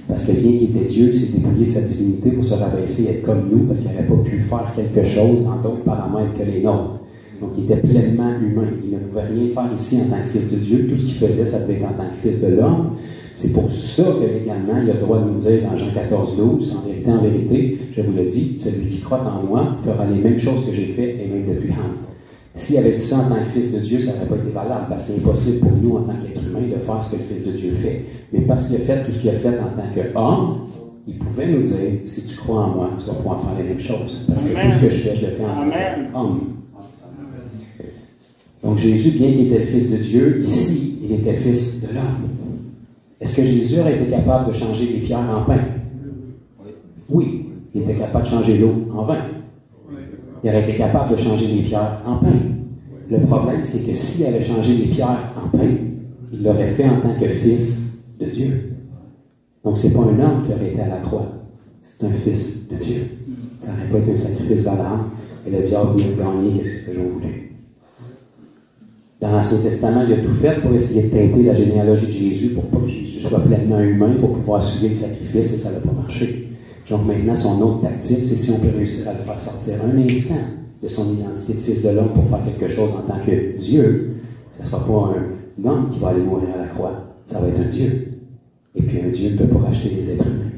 Parce que bien qu'il était Dieu, il s'est dépouillé de sa divinité pour se rabaisser et être comme nous, parce qu'il n'aurait pas pu faire quelque chose en d'autres paramètres que les nôtres. Donc il était pleinement humain. Il ne pouvait rien faire ici en tant que Fils de Dieu. Tout ce qu'il faisait, ça devait être en tant que Fils de l'homme. C'est pour ça que légalement, il a le droit de nous dire dans Jean 14, 12, en vérité, je vous le dis, celui qui croit en moi fera les mêmes choses que j'ai fait et même de plus grandes. S'il avait dit ça en tant que Fils de Dieu, ça n'aurait pas été valable, parce que c'est impossible pour nous, en tant qu'être humain, de faire ce que le Fils de Dieu fait. Mais parce qu'il a fait tout ce qu'il a fait en tant qu'homme, il pouvait nous dire, si tu crois en moi, tu vas pouvoir faire les mêmes choses. Parce que tout ce que je fais, je le fais en tant qu'homme. Donc Jésus, bien qu'il était le Fils de Dieu, ici, il était Fils de l'homme. Est-ce que Jésus aurait été capable de changer des pierres en pain? Oui. Il était capable de changer l'eau en vin. Il aurait été capable de changer des pierres en pain. Le problème, c'est que s'il avait changé des pierres en pain, il l'aurait fait en tant que Fils de Dieu. Donc, ce n'est pas un homme qui aurait été à la croix. C'est un Fils de Dieu. Ça n'aurait pas été un sacrifice valable. Et le diable vient gagner qu'est-ce que j'en voulais. Dans l'Ancien Testament, il a tout fait pour essayer de teinter la généalogie de Jésus pour pas que Jésus soit pleinement humain, pour pouvoir suivre le sacrifice, et ça n'a pas marché. Donc maintenant, son autre tactique, c'est si on peut réussir à le faire sortir un instant de son identité de Fils de l'homme pour faire quelque chose en tant que Dieu, ce ne sera pas un homme qui va aller mourir à la croix, ça va être un Dieu. Et puis un Dieu ne peut pas racheter des êtres humains.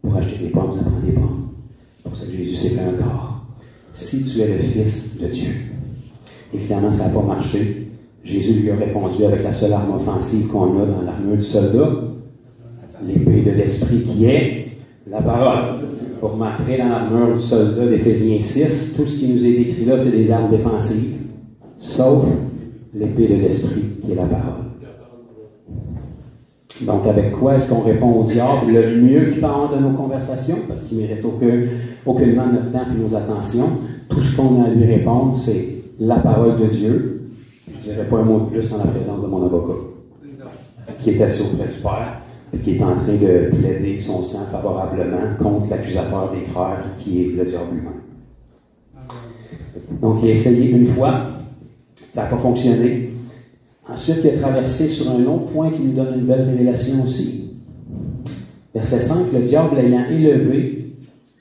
Pour acheter des pommes, ça prend des pommes. C'est pour ça que Jésus s'est fait un corps. Si tu es le Fils de Dieu. Évidemment, ça n'a pas marché. Jésus lui a répondu avec la seule arme offensive qu'on a dans l'armure du soldat, l'épée de l'Esprit qui est la parole. Vous remarquerez dans l'armure du soldat d'Éphésiens 6, tout ce qui nous est décrit là, c'est des armes défensives, sauf l'épée de l'Esprit qui est la parole. Donc, avec quoi est-ce qu'on répond au diable? Le mieux qu'il peut avoir de nos conversations, parce qu'il ne mérite aucunement notre temps et nos attentions. Tout ce qu'on a à lui répondre, c'est la parole de Dieu. Je ne dirais pas un mot de plus en la présence de mon avocat, qui est assis auprès du Père, et qui est en train de plaider son sang favorablement contre l'accusateur des frères, qui est le diable lui-même. Donc, il a essayé une fois, ça n'a pas fonctionné. Ensuite, il a traversé sur un autre point qui nous donne une belle révélation aussi. Verset 5, le diable l'ayant élevé,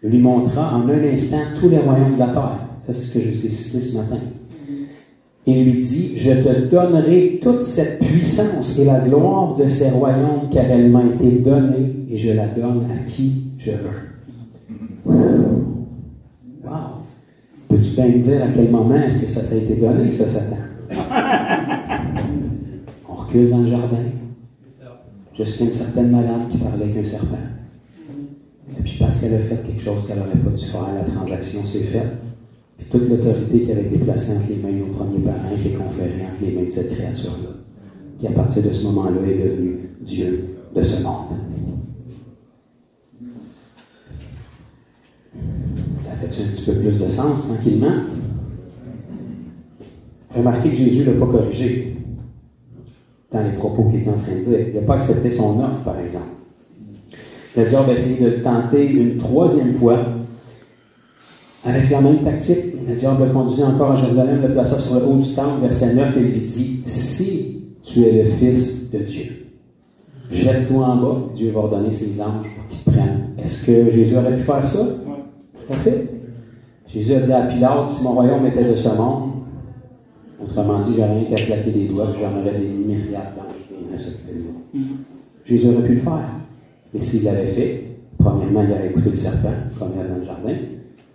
lui montra en un instant tous les royaumes de la terre. Ça, c'est ce que je vous ai cité ce matin. Et lui dit, je te donnerai toute cette puissance et la gloire de ces royaumes car elle m'a été donnée et je la donne à qui je veux. Wow! Peux-tu bien me dire à quel moment est-ce que ça t'a été donné, ça, Satan? On recule dans le jardin jusqu'à une certaine madame qui parlait avec un serpent. Et puis parce qu'elle a fait quelque chose qu'elle n'aurait pas dû faire, la transaction s'est faite. Puis toute l'autorité qui avait été placée entre les mains de nos premiers parents était conférée entre les mains de cette créature-là, qui à partir de ce moment-là est devenu Dieu de ce monde. Ça fait un petit peu plus de sens, tranquillement? Remarquez que Jésus ne l'a pas corrigé dans les propos qu'il était en train de dire. Il n'a pas accepté son offre, par exemple. Le diable a essayé de tenter une troisième fois avec la même tactique. Le diable le conduisit encore à Jérusalem, le plaça sur le haut du temple, verset 9, et lui dit, « Si tu es le Fils de Dieu, jette-toi en bas, Dieu va ordonner ses anges pour qu'ils te prennent. » Est-ce que Jésus aurait pu faire ça? Oui. Tout à fait. Jésus a dit à Pilate, si mon royaume était de ce monde, autrement dit, j'aurais rien qu'à claquer des doigts, j'en aurais des myriades d'anges qui viendraient s'occuper de moi. Jésus aurait pu le faire. Et s'il l'avait fait, premièrement, il aurait écouté le serpent, comme il dans le jardin,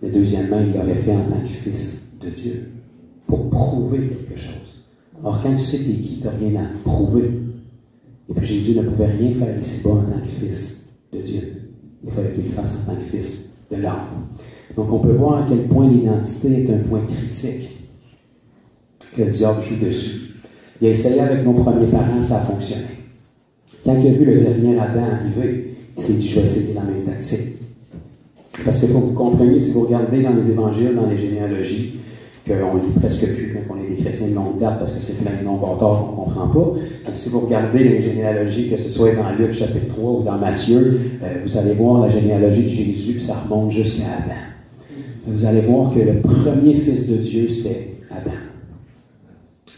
mais deuxièmement, il l'aurait fait en tant que fils de Dieu, pour prouver quelque chose. Or, quand tu sais t'es qui, tu n'as rien à prouver. Et puis Jésus ne pouvait rien faire ici-bas en tant que fils de Dieu. Il fallait qu'il le fasse en tant que fils de l'homme. Donc, on peut voir à quel point l'identité est un point critique que le diable joue dessus. Il a essayé avec nos premiers parents, ça a fonctionné. Quand il a vu le dernier Adam arriver, il s'est dit, je vais essayer la même tactique. Parce qu'il faut que vous compreniez, si vous regardez dans les évangiles, dans les généalogies, qu'on lit presque plus quand on est des chrétiens de longue date, parce que c'est plein de noms bâtards qu'on ne comprend pas. Donc, si vous regardez les généalogies, que ce soit dans Luc chapitre 3 ou dans Matthieu, vous allez voir la généalogie de Jésus, puis ça remonte jusqu'à Adam. Vous allez voir que le premier fils de Dieu, c'était Adam.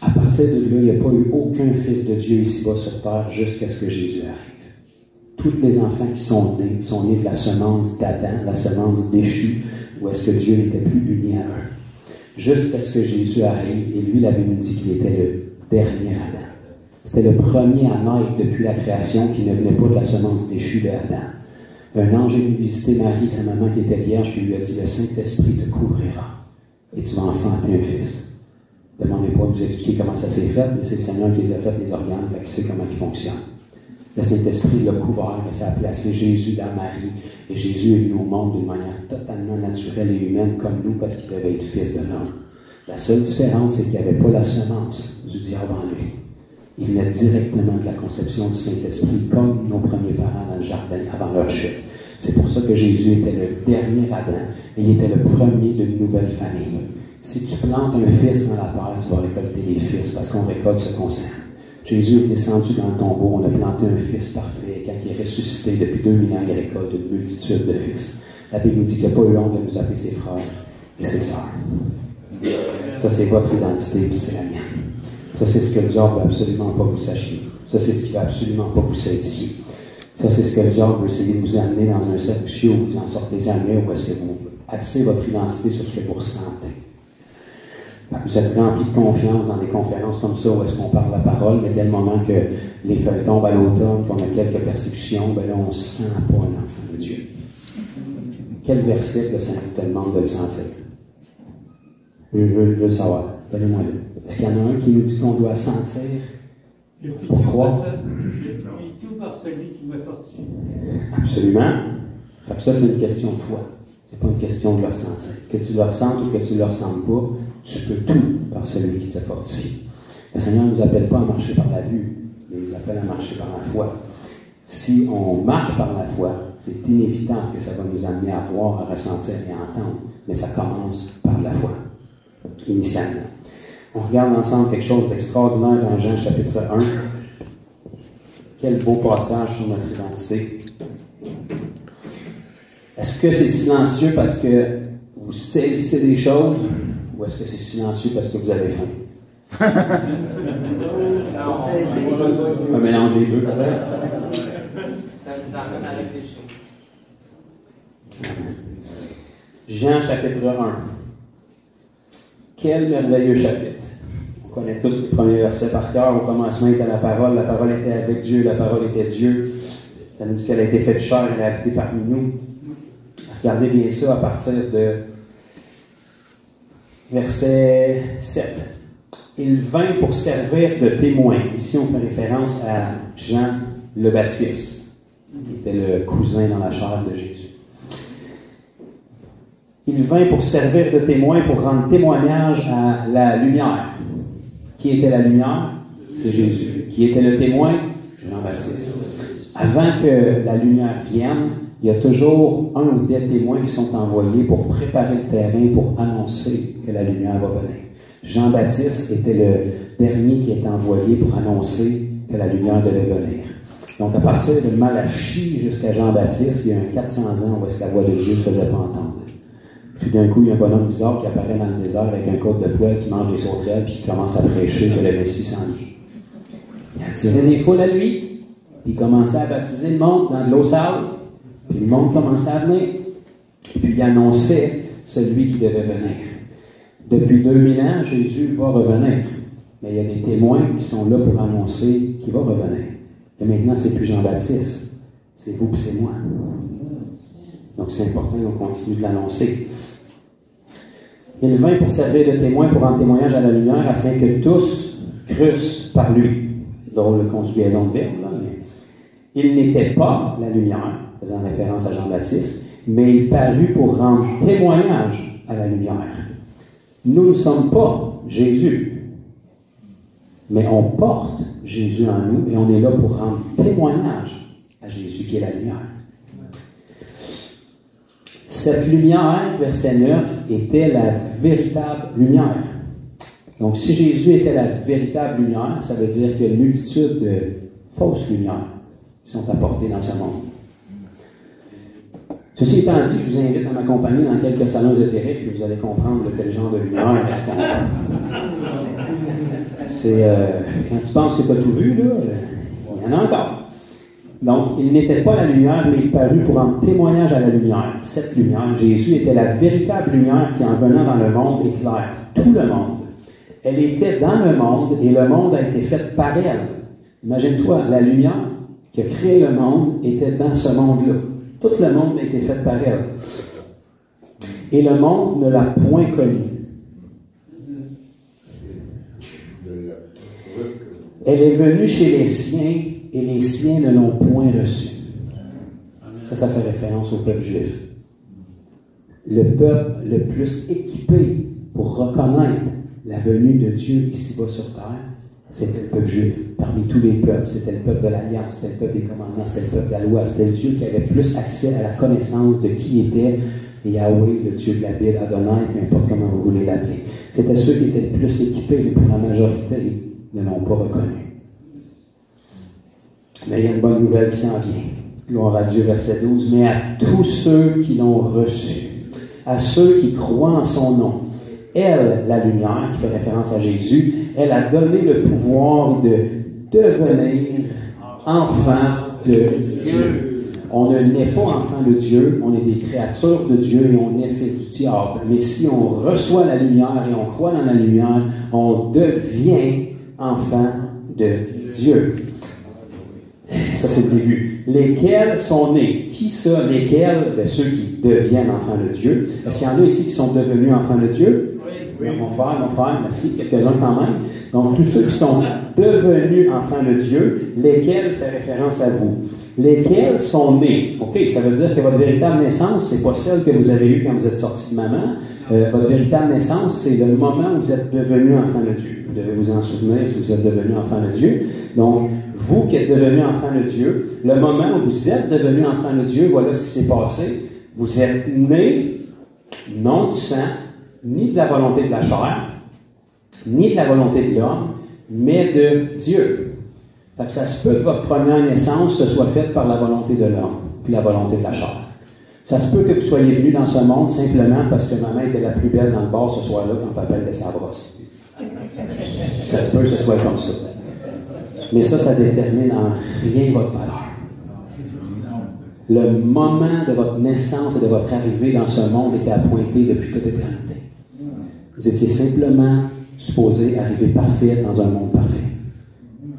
À partir de là, il n'y a pas eu aucun fils de Dieu ici-bas sur terre jusqu'à ce que Jésus arrive. Tous les enfants qui sont nés de la semence d'Adam, la semence déchue, où est-ce que Dieu n'était plus uni à eux. Jusqu'à ce que Jésus arrive, et lui, la Bible nous dit qu'il était le dernier Adam. C'était le premier à naître depuis la création qui ne venait pas de la semence déchue d'Adam. Un ange est venu visiter Marie, sa maman qui était vierge, puis lui a dit, le Saint-Esprit te couvrira, et tu vas enfanter un fils. Demandez pas de vous expliquer comment ça s'est fait, mais c'est le Seigneur qui les a fait, les organes, fait qu'il sait comment ils fonctionnent. Le Saint-Esprit l'a couvert, et ça a placé Jésus dans Marie. Et Jésus est venu au monde d'une manière totalement naturelle et humaine, comme nous, parce qu'il devait être fils de l'homme. La seule différence, c'est qu'il n'y avait pas la semence du diable en lui. Il venait directement de la conception du Saint-Esprit, comme nos premiers parents dans le jardin avant leur chute. C'est pour ça que Jésus était le dernier Adam, et il était le premier d'une nouvelle famille. Si tu plantes un fils dans la terre, tu vas récolter des fils, parce qu'on récolte ce qu'on sème. Jésus est descendu dans le tombeau, on a planté un fils parfait, et quand il est ressuscité depuis 2000 ans, il récolte une multitude de fils. La Bible nous dit qu'il n'y a pas eu honte de nous appeler ses frères et ses sœurs. Ça, c'est votre identité, puis c'est la mienne. Ça, c'est ce que le diable ne veut absolument pas que vous sachiez. Ça, c'est ce qu'il ne veut absolument pas que vous saisiez. Ça, c'est ce que le diable veut essayer de vous amener dans un cercle vicieux où vous en sortez jamais, où est-ce que vous axez votre identité sur ce que vous ressentez. Vous êtes rempli de confiance dans des conférences comme ça où est-ce qu'on parle la parole, mais dès le moment que les feuilles tombent à l'automne, qu'on a quelques persécutions, ben là, on ne se sent pas un enfant de Dieu. Quel verset le Seigneur te demande de le sentir? Je veux le savoir. Donnez-moi-le. Est-ce qu'il y en a un qui nous dit qu'on doit sentir pour croire? Je tout par celui qui me fortifie. Absolument. Fait que ça, c'est une question de foi. C'est pas une question de le ressentir. Que tu le ressentes ou que tu ne le ressentes pas, tu peux tout par celui qui te fortifie. Le Seigneur ne nous appelle pas à marcher par la vue, mais il nous appelle à marcher par la foi. Si on marche par la foi, c'est inévitable que ça va nous amener à voir, à ressentir et à entendre, mais ça commence par la foi, initialement. On regarde ensemble quelque chose d'extraordinaire dans Jean chapitre 1. Quel beau passage sur notre identité. Est-ce que c'est silencieux parce que vous saisissez des choses ou est-ce que c'est silencieux parce que vous avez faim? On va mélanger les deux. Ça nous amène à réfléchir. Jean chapitre 1. Quel merveilleux chapitre. On connaît tous les premiers versets par cœur. Au commencement était la parole était avec Dieu, la parole était Dieu. Ça nous dit qu'elle a été faite chair, elle a habité parmi nous. Regardez bien ça à partir de verset 7. Il vint pour servir de témoin. Ici, on fait référence à Jean le Baptiste, qui était le cousin dans la chair de Jésus. Il vint pour servir de témoin, pour rendre témoignage à la lumière. Qui était la lumière? C'est Jésus. Qui était le témoin? Jean-Baptiste. Avant que la lumière vienne, il y a toujours un ou des témoins qui sont envoyés pour préparer le terrain, pour annoncer que la lumière va venir. Jean-Baptiste était le dernier qui était envoyé pour annoncer que la lumière devait venir. Donc, à partir de Malachie jusqu'à Jean-Baptiste, il y a un 400 ans où est-ce que la voix de Dieu ne se faisait pas entendre. Tout d'un coup, il y a un bonhomme bizarre qui apparaît dans le désert avec un côte de poêle qui mange des sauterelles puis qui commence à prêcher que le Messie s'en vient. Il attirait des foules à lui, puis il commençait à baptiser le monde dans de l'eau sale, puis le monde commençait à venir, puis il annonçait celui qui devait venir. Depuis 2000 ans, Jésus va revenir, mais il y a des témoins qui sont là pour annoncer qu'il va revenir. Et maintenant, c'est plus Jean-Baptiste, c'est vous et c'est moi. Donc c'est important qu'on continue de l'annoncer. Il vint pour servir de témoin, pour rendre témoignage à la lumière, afin que tous crussent par lui. Drôle de conjugaison de verbe, là, mais il n'était pas la lumière, faisant référence à Jean-Baptiste, mais il parut pour rendre témoignage à la lumière. Nous ne sommes pas Jésus, mais on porte Jésus en nous et on est là pour rendre témoignage à Jésus qui est la lumière. Cette lumière, verset 9, était la véritable lumière. Donc, si Jésus était la véritable lumière, ça veut dire qu'il y a une multitude de fausses lumières qui sont apportées dans ce monde. Ceci étant dit, je vous invite à m'accompagner dans quelques salons ésotériques et vous allez comprendre de quel genre de lumière est-ce qu'on parle. C'est quand tu penses que tu as tout vu, là, il y en a encore. Donc, il n'était pas la lumière, mais il parut pour rendre témoignage à la lumière. Cette lumière, Jésus, était la véritable lumière qui, en venant dans le monde, éclaire tout le monde. Elle était dans le monde et le monde a été fait par elle. Imagine-toi, la lumière qui a créé le monde était dans ce monde-là. Tout le monde a été fait par elle. Et le monde ne l'a point connue. Elle est venue chez les siens et les siens ne l'ont point reçue. Ça fait référence au peuple juif. Le peuple le plus équipé pour reconnaître la venue de Dieu ici-bas sur terre, c'était le peuple juif. Parmi tous les peuples, c'était le peuple de l'Alliance, c'était le peuple des commandements, c'était le peuple de la loi, c'était le Dieu qui avait plus accès à la connaissance de qui était Yahweh, le Dieu de la Bible, Adonai, peu importe comment vous voulez l'appeler. C'était ceux qui étaient le plus équipés, mais pour la majorité, ne l'ont pas reconnu. Mais il y a une bonne nouvelle qui s'en vient. Gloire à Dieu, verset 12. Mais à tous ceux qui l'ont reçu, à ceux qui croient en son nom, elle, la lumière, qui fait référence à Jésus, elle a donné le pouvoir de devenir enfant de Dieu. On ne naît pas enfant de Dieu, on est des créatures de Dieu et on est fils du diable. Mais si on reçoit la lumière et on croit dans la lumière, on devient enfant de Dieu. Ça, c'est le début. Lesquels sont nés? Qui ça? Lesquels? Bien, ceux qui deviennent enfants de Dieu. Est-ce qu'il y en a ici qui sont devenus enfants de Dieu? Oui. Mon frère, merci. Quelques-uns quand même. Donc, tous ceux qui sont devenus enfants de Dieu, lesquels fait référence à vous? Lesquels sont nés? OK, ça veut dire que votre véritable naissance, c'est pas celle que vous avez eue quand vous êtes sorti de maman. Votre véritable naissance, c'est le moment où vous êtes devenu enfant de Dieu. Vous devez vous en souvenir si vous êtes devenu enfant de Dieu. Donc, vous qui êtes devenu enfant de Dieu, le moment où vous êtes devenu enfant de Dieu, voilà ce qui s'est passé. Vous êtes né, non du sang, ni de la volonté de la chair, ni de la volonté de l'homme, mais de Dieu. Fait que ça se peut que votre première naissance se soit faite par la volonté de l'homme, puis la volonté de la chair. Ça se peut que vous soyez venu dans ce monde simplement parce que maman était la plus belle dans le bar ce soir-là quand papa était sa brosse. Ça se peut que ce soit comme ça. Mais ça détermine en rien votre valeur. Le moment de votre naissance et de votre arrivée dans ce monde était appointé depuis toute éternité. Vous étiez simplement supposé arriver parfait dans un monde parfait.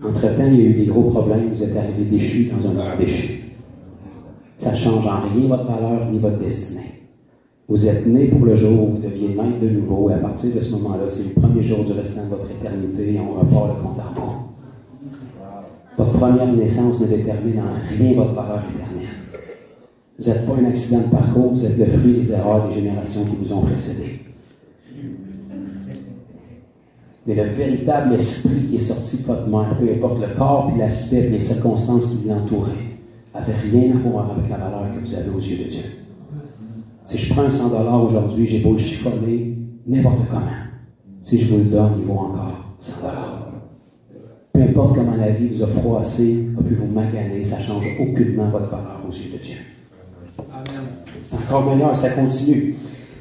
Entre-temps, il y a eu des gros problèmes, vous êtes arrivé déchu dans un monde déchu. Ça ne change en rien votre valeur ni votre destinée. Vous êtes né pour le jour où vous deviez naître de nouveau, et à partir de ce moment-là, c'est le premier jour du restant de votre éternité, et on repart le compte en rond. Votre première naissance ne détermine en rien votre valeur éternelle. Vous n'êtes pas un accident de parcours, vous êtes le fruit des erreurs des générations qui vous ont précédé. Mais le véritable esprit qui est sorti de votre mère, peu importe le corps et l'aspect et les circonstances qui l'entouraient, n'avait rien à voir avec la valeur que vous avez aux yeux de Dieu. Si je prends un 100 $ aujourd'hui, j'ai beau le chiffonner n'importe comment. Si je vous le donne, il vaut encore 100 $. Peu importe comment la vie vous a froissé, a pu vous maganer, ça ne change aucunement votre valeur aux yeux de Dieu. Amen. C'est encore meilleur, ça continue.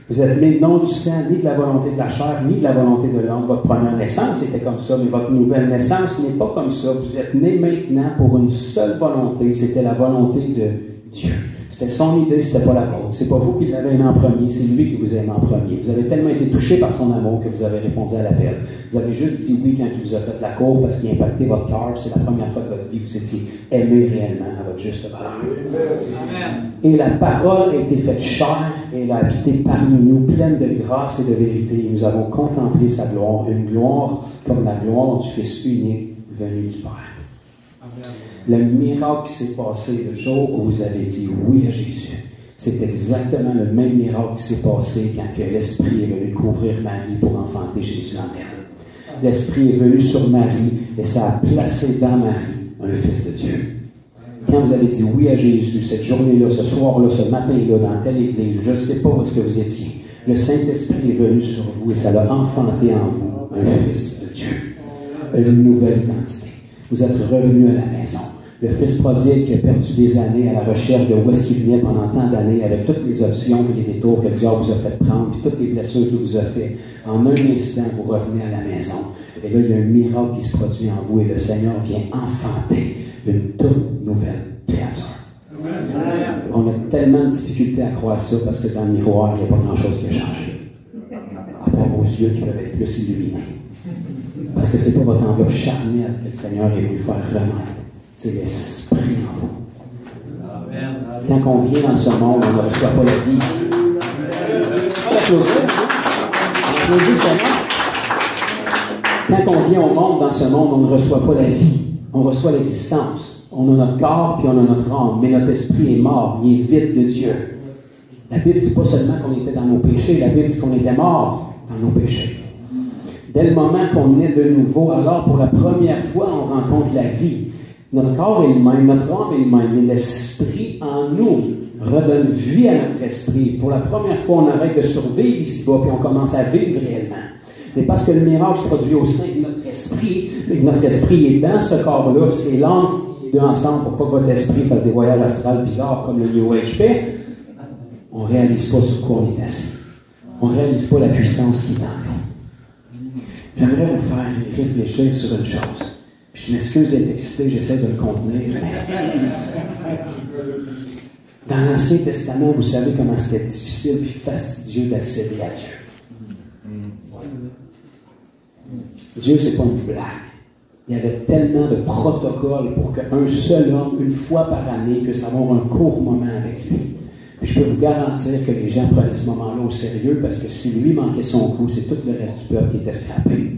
Vous êtes né non du sang, ni de la volonté de la chair, ni de la volonté de l'homme. Votre première naissance était comme ça, mais votre nouvelle naissance n'est pas comme ça. Vous êtes né maintenant pour une seule volonté, c'était la volonté de Dieu. C'était son idée, c'était pas la vôtre. C'est pas vous qui l'avez aimé en premier, c'est lui qui vous a aimé en premier. Vous avez tellement été touché par son amour que vous avez répondu à l'appel. Vous avez juste dit oui quand il vous a fait la cour parce qu'il a impacté votre cœur. C'est la première fois de votre vie que vous étiez aimé réellement à votre juste valeur. Amen. Et la parole a été faite chair et elle a habité parmi nous, pleine de grâce et de vérité. Et nous avons contemplé sa gloire, une gloire comme la gloire du Fils unique venu du Père. Amen. Le miracle qui s'est passé le jour où vous avez dit oui à Jésus, c'est exactement le même miracle qui s'est passé quand que l'Esprit est venu couvrir Marie pour enfanter Jésus en elle. L'Esprit est venu sur Marie et ça a placé dans Marie un Fils de Dieu. Quand vous avez dit oui à Jésus, cette journée-là, ce soir-là, ce matin-là, dans telle église, je ne sais pas où est-ce que vous étiez, le Saint-Esprit est venu sur vous et ça l'a enfanté en vous un Fils de Dieu. Une nouvelle identité. Vous êtes revenu à la maison. Le fils prodigue qui a perdu des années à la recherche de où est-ce qu'il venait pendant tant d'années, avec toutes les options et les détours que Dieu vous a fait prendre, puis toutes les blessures qu'il vous a fait, en un instant, vous revenez à la maison. Et là, il y a un miracle qui se produit en vous et le Seigneur vient enfanter une toute nouvelle créature. On a tellement de difficultés à croire ça parce que dans le miroir, il n'y a pas grand-chose qui a changé. À part vos yeux qui peuvent être plus illuminés. Parce que ce n'est pas votre enveloppe charnelle que le Seigneur est venu faire renaître. C'est l'Esprit en vous. Amen. Quand on vient dans ce monde, on ne reçoit pas la vie. Quand on vient au monde, dans ce monde, on ne reçoit pas la vie. On reçoit l'existence. On a notre corps, puis on a notre âme. Mais notre esprit est mort. Il est vide de Dieu. La Bible ne dit pas seulement qu'on était dans nos péchés. La Bible dit qu'on était mort dans nos péchés. Dès le moment qu'on est de nouveau, alors pour la première fois, on rencontre la vie. Notre corps est le même, notre âme est le même, mais l'esprit en nous redonne vie à notre esprit. Pour la première fois, on arrête de survivre ici-bas, puis on commence à vivre réellement. Mais parce que le miracle se produit au sein de notre esprit, et que notre esprit est dans ce corps-là, puis c'est l'âme qui est deux ensemble pour pas que votre esprit fasse des voyages astrales bizarres comme le New Age fait, on ne réalise pas sur quoi on est assis. On ne réalise pas la puissance qui est en nous. J'aimerais vous faire réfléchir sur une chose. Puis je m'excuse d'être excité, j'essaie de le contenir. Dans l'Ancien Testament, vous savez comment c'était difficile et fastidieux d'accéder à Dieu. Dieu, c'est pas une blague. Il y avait tellement de protocoles pour qu'un seul homme, une fois par année, puisse avoir un court moment avec lui. Puis je peux vous garantir que les gens prenaient ce moment-là au sérieux parce que si lui manquait son coup, c'est tout le reste du peuple qui était scrappé.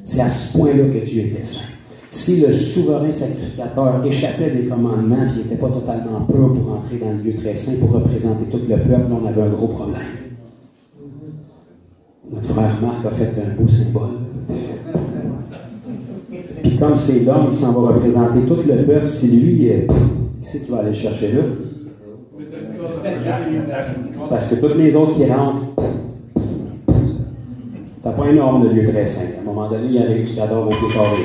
C'est à ce point-là que Dieu était saint. Si le souverain sacrificateur échappait des commandements et n'était pas totalement pur pour entrer dans le lieu très saint pour représenter tout le peuple, on avait un gros problème. Notre frère Marc a fait un beau symbole. Puis comme c'est l'homme qui s'en va représenter tout le peuple, si lui, qui c'est qui va aller chercher là? Parce que tous les autres qui rentrent, t'as pas énorme de lieu très saint. À un moment donné, il y avait du cadavre au pied carré.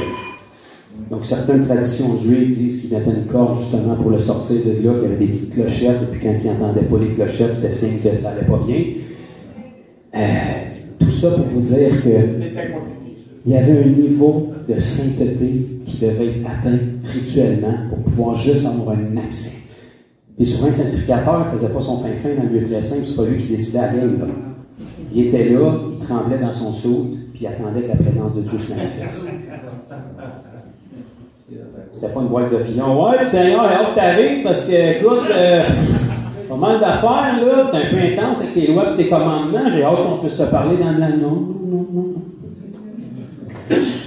Donc certaines traditions juives disent qu'ils mettaient une corde justement pour le sortir de là, qu'il y avait des petites clochettes, et puis quand ils n'entendaient pas les clochettes, c'était signe que ça n'allait pas bien. Tout ça pour vous dire qu'il y avait un niveau de sainteté qui devait être atteint rituellement pour pouvoir juste avoir un accès. Puis souvent, le sacrificateur ne faisait pas son fin-fin dans le lieu très saint, c'est pas lui qui décidait à rien. Il était là, il tremblait dans son soude, puis il attendait que la présence de Dieu se manifeste. C'était pas une boîte d'opinion. Ouais, le Seigneur, j'ai hâte que t'arrives parce que, écoute, pas mal d'affaires, là, t'es un peu intense avec tes lois et tes commandements, j'ai hâte qu'on puisse se parler dans le non.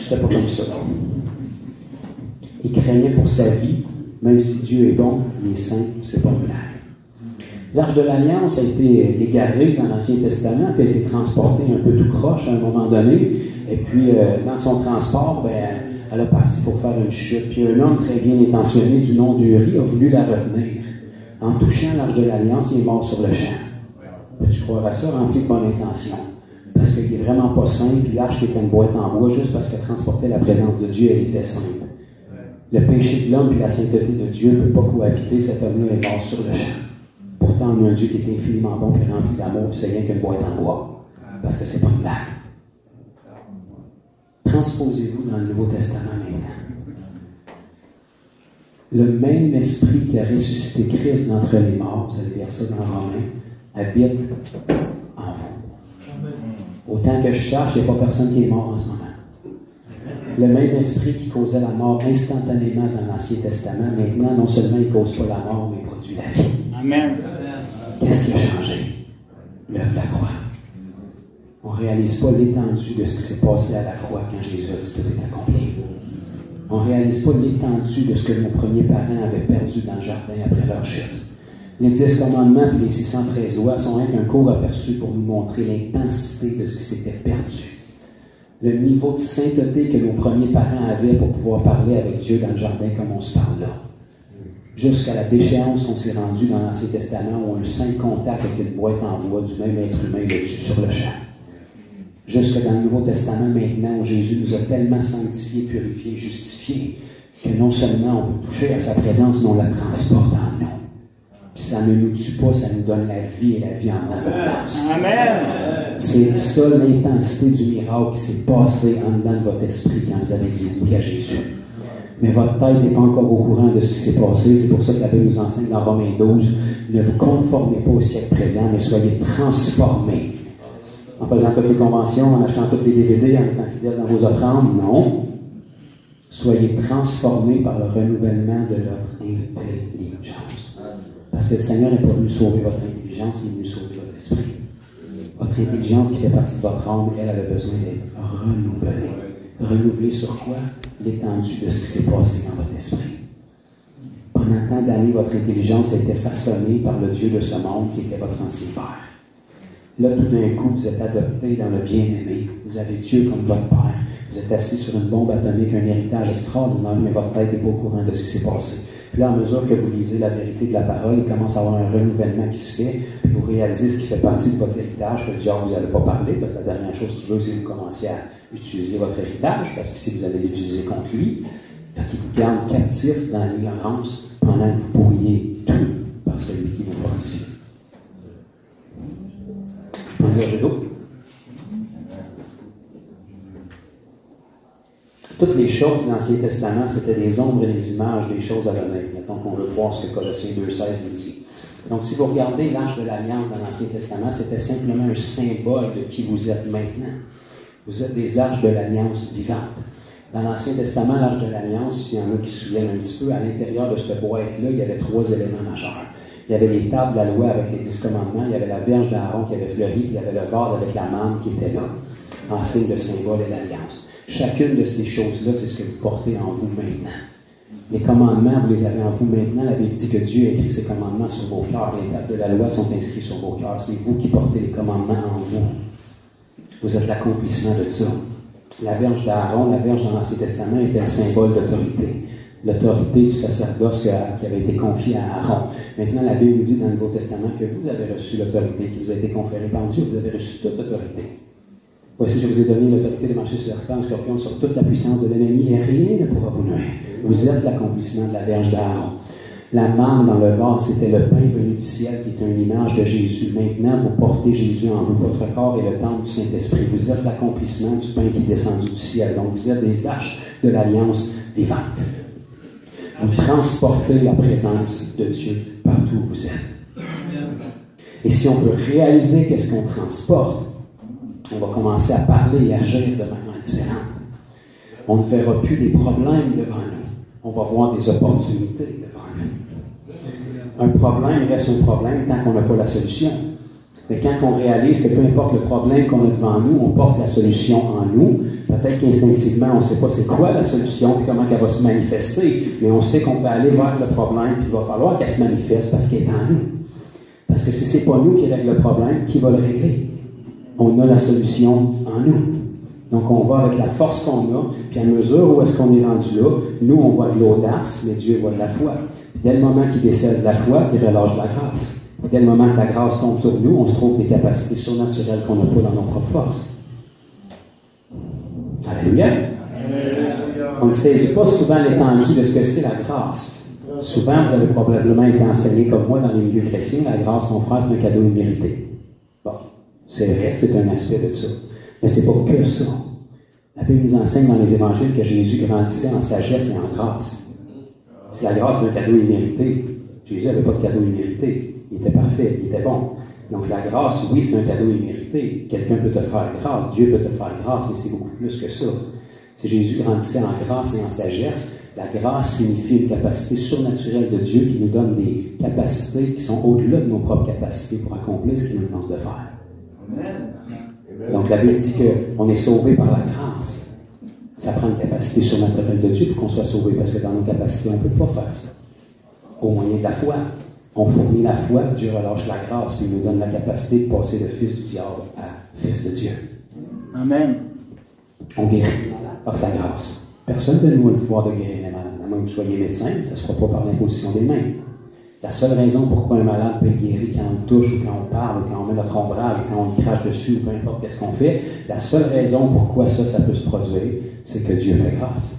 C'était pas comme ça. Il craignait pour sa vie, même si Dieu est bon, il est saint, c'est pas une blague. L'Arche de l'Alliance a été égarée dans l'Ancien Testament, puis a été transportée un peu tout croche à un moment donné. Et puis, dans son transport, elle a parti pour faire une chute. Puis un homme très bien intentionné du nom d'Uri a voulu la retenir. En touchant l'Arche de l'Alliance, il est mort sur le champ. Tu croiras ça rempli de bonne intention. Parce qu'il n'est vraiment pas saint, puis l'arche était une boîte en bois, juste parce qu'elle transportait la présence de Dieu, elle était sainte. Le péché de l'homme et la sainteté de Dieu ne peut pas cohabiter, cet homme-là est mort sur le champ. Pourtant, on a un Dieu qui est infiniment bon et rempli d'amour, puis c'est rien qu'une boîte en bois. Parce que c'est pas une blague. Transposez-vous dans le Nouveau Testament maintenant. Le même esprit qui a ressuscité Christ d'entre les morts, vous allez lire ça dans Romains, habite en vous. Autant que je sache, il n'y a pas personne qui est mort en ce moment. Le même esprit qui causait la mort instantanément dans l'Ancien Testament, maintenant, non seulement il ne cause pas la mort, mais il produit la vie. Amen. Qu'est-ce qui a changé? L'œuvre de la croix. On ne réalise pas l'étendue de ce qui s'est passé à la croix quand Jésus a dit tout est accompli. On ne réalise pas l'étendue de ce que nos premiers parents avaient perdu dans le jardin après leur chute. Les 10 commandements et les 613 lois sont un court aperçu pour nous montrer l'intensité de ce qui s'était perdu. Le niveau de sainteté que nos premiers parents avaient pour pouvoir parler avec Dieu dans le jardin comme on se parle là. Jusqu'à la déchéance qu'on s'est rendu dans l'Ancien Testament où un saint contact avec une boîte en bois du même être humain le tue sur le champ. Jusque dans le Nouveau Testament maintenant où Jésus nous a tellement sanctifiés, purifiés, justifiés que non seulement on peut toucher à sa présence, mais on la transporte en nous. Puis ça ne nous tue pas, ça nous donne la vie et la vie en abondance. Amen. C'est ça l'intensité du miracle qui s'est passé en dedans de votre esprit quand vous avez dit oui à Jésus. Mais votre tête n'est pas encore au courant de ce qui s'est passé. C'est pour ça que la Bible nous enseigne dans Romains 12, ne vous conformez pas au siècle présent, mais soyez transformés. En faisant toutes les conventions, en achetant tous les DVD, en étant fidèles dans vos offrandes, non. Soyez transformés par le renouvellement de votre intelligence. Parce que le Seigneur n'est pas venu sauver votre intelligence, il est venu sauver votre esprit. Votre intelligence qui fait partie de votre âme, elle a besoin d'être renouvelée. Renouvelée sur quoi? L'étendue de ce qui s'est passé dans votre esprit. Pendant tant d'années, votre intelligence a été façonnée par le Dieu de ce monde qui était votre ancien père. Là, tout d'un coup, vous êtes adopté dans le bien-aimé. Vous avez Dieu comme votre père. Vous êtes assis sur une bombe atomique, un héritage extraordinaire, mais votre tête n'est pas au courant de ce qui s'est passé. Puis là, à mesure que vous lisez la vérité de la parole, il commence à avoir un renouvellement qui se fait, puis vous réalisez ce qui fait partie de votre héritage, que le diable, vous n'allez pas parler, parce que la dernière chose qu'il veut, c'est que vous commenciez à utiliser votre héritage, parce que si vous allez l'utiliser contre lui, il vous garde captif dans l'ignorance pendant que vous pourriez tout par celui qui vous fortifie. Je prends une gorgée d'eau. Toutes les choses de l'Ancien Testament, c'était des ombres et des images des choses à venir. Mettons qu'on veut voir ce que Colossiens 2,16 nous dit. Donc, si vous regardez l'Arche de l'Alliance dans l'Ancien Testament, c'était simplement un symbole de qui vous êtes maintenant. Vous êtes des arches de l'Alliance vivantes. Dans l'Ancien Testament, l'Arche de l'Alliance, s'il y en a qui se souviennent un petit peu, à l'intérieur de cette boîte-là, il y avait 3 éléments majeurs. Il y avait les tables de la loi avec les 10 commandements, il y avait la verge d'Aaron qui avait fleuri, puis il y avait le vase avec la manne qui était là, en signe de symbole et d'alliance. Chacune de ces choses-là, c'est ce que vous portez en vous maintenant. Les commandements, vous les avez en vous maintenant. La Bible dit que Dieu a écrit ces commandements sur vos cœurs. Les tables de la loi sont inscrits sur vos cœurs. C'est vous qui portez les commandements en vous. Vous êtes l'accomplissement de ça. La verge d'Aaron, la verge dans l'Ancien Testament, était un symbole d'autorité. L'autorité du sacerdoce qui avait été confiée à Aaron. Maintenant, la Bible dit dans le Nouveau Testament que vous avez reçu l'autorité qui vous a été conférée par Dieu. Vous avez reçu toute autorité. Voici, je vous ai donné l'autorité de marcher sur la serpent, le scorpion, sur toute la puissance de l'ennemi, et rien ne pourra vous nuire. Vous êtes l'accomplissement de la verge d'Aaron. La manne dans le vase, c'était le pain venu du ciel, qui est une image de Jésus. Maintenant, vous portez Jésus en vous. Votre corps est le temple du Saint-Esprit. Vous êtes l'accomplissement du pain qui est descendu du ciel. Donc, vous êtes des arches de l'Alliance vivante. Vous transportez la présence de Dieu partout où vous êtes. Et si on peut réaliser qu'est-ce qu'on transporte, on va commencer à parler et agir de manière différente. On ne verra plus des problèmes devant nous. On va voir des opportunités devant nous. Un problème reste un problème tant qu'on n'a pas la solution. Mais quand on réalise que peu importe le problème qu'on a devant nous, on porte la solution en nous, peut-être qu'instinctivement, on ne sait pas c'est quoi la solution et comment elle va se manifester, mais on sait qu'on peut aller vers le problème et il va falloir qu'elle se manifeste parce qu'elle est en nous. Parce Parce que si ce n'est pas nous qui règle le problème, qui va le régler? On a la solution en nous. Donc, on va avec la force qu'on a, puis à mesure où est-ce qu'on est rendu là, nous, on voit de l'audace, mais Dieu voit de la foi. Puis dès le moment qu'il décèle de la foi, il relâche la grâce. Puis dès le moment que la grâce tombe sur nous, on se trouve des capacités surnaturelles qu'on n'a pas dans nos propres forces. Alléluia! On ne saisit pas souvent l'étendue de ce que c'est la grâce. Souvent, vous avez probablement été enseigné comme moi dans les milieux chrétiens, la grâce, mon frère, c'est un cadeau immérité. Bon, c'est vrai, c'est un aspect de ça. Mais c'est pas que ça. La Bible nous enseigne dans les évangiles que Jésus grandissait en sagesse et en grâce. Si la grâce est un cadeau immérité, Jésus n'avait pas de cadeau immérité. Il était parfait, il était bon. Donc la grâce, oui, c'est un cadeau immérité. Quelqu'un peut te faire grâce, Dieu peut te faire grâce, mais c'est beaucoup plus que ça. Si Jésus grandissait en grâce et en sagesse, la grâce signifie une capacité surnaturelle de Dieu qui nous donne des capacités qui sont au-delà de nos propres capacités pour accomplir ce qu'il nous demande de faire. Amen. Donc la Bible dit qu'on est sauvé par la grâce. Ça prend une capacité surnaturelle de Dieu pour qu'on soit sauvé, parce que dans nos capacités, on ne peut pas faire ça. Au moyen de la foi. On fournit la foi, Dieu relâche la grâce, puis il nous donne la capacité de passer de fils du diable à fils de Dieu. Amen. On guérit les malades par sa grâce. Personne ne nous a le pouvoir de guérir les malades. À moins que vous soyez médecin, ça ne se fera pas par l'imposition des mains. La seule raison pourquoi un malade peut être guéri quand on le touche, ou quand on parle, ou quand on met notre ombrage, ou quand on le crache dessus, ou peu importe qu'est-ce qu'on fait, la seule raison pourquoi ça peut se produire, c'est que Dieu fait grâce.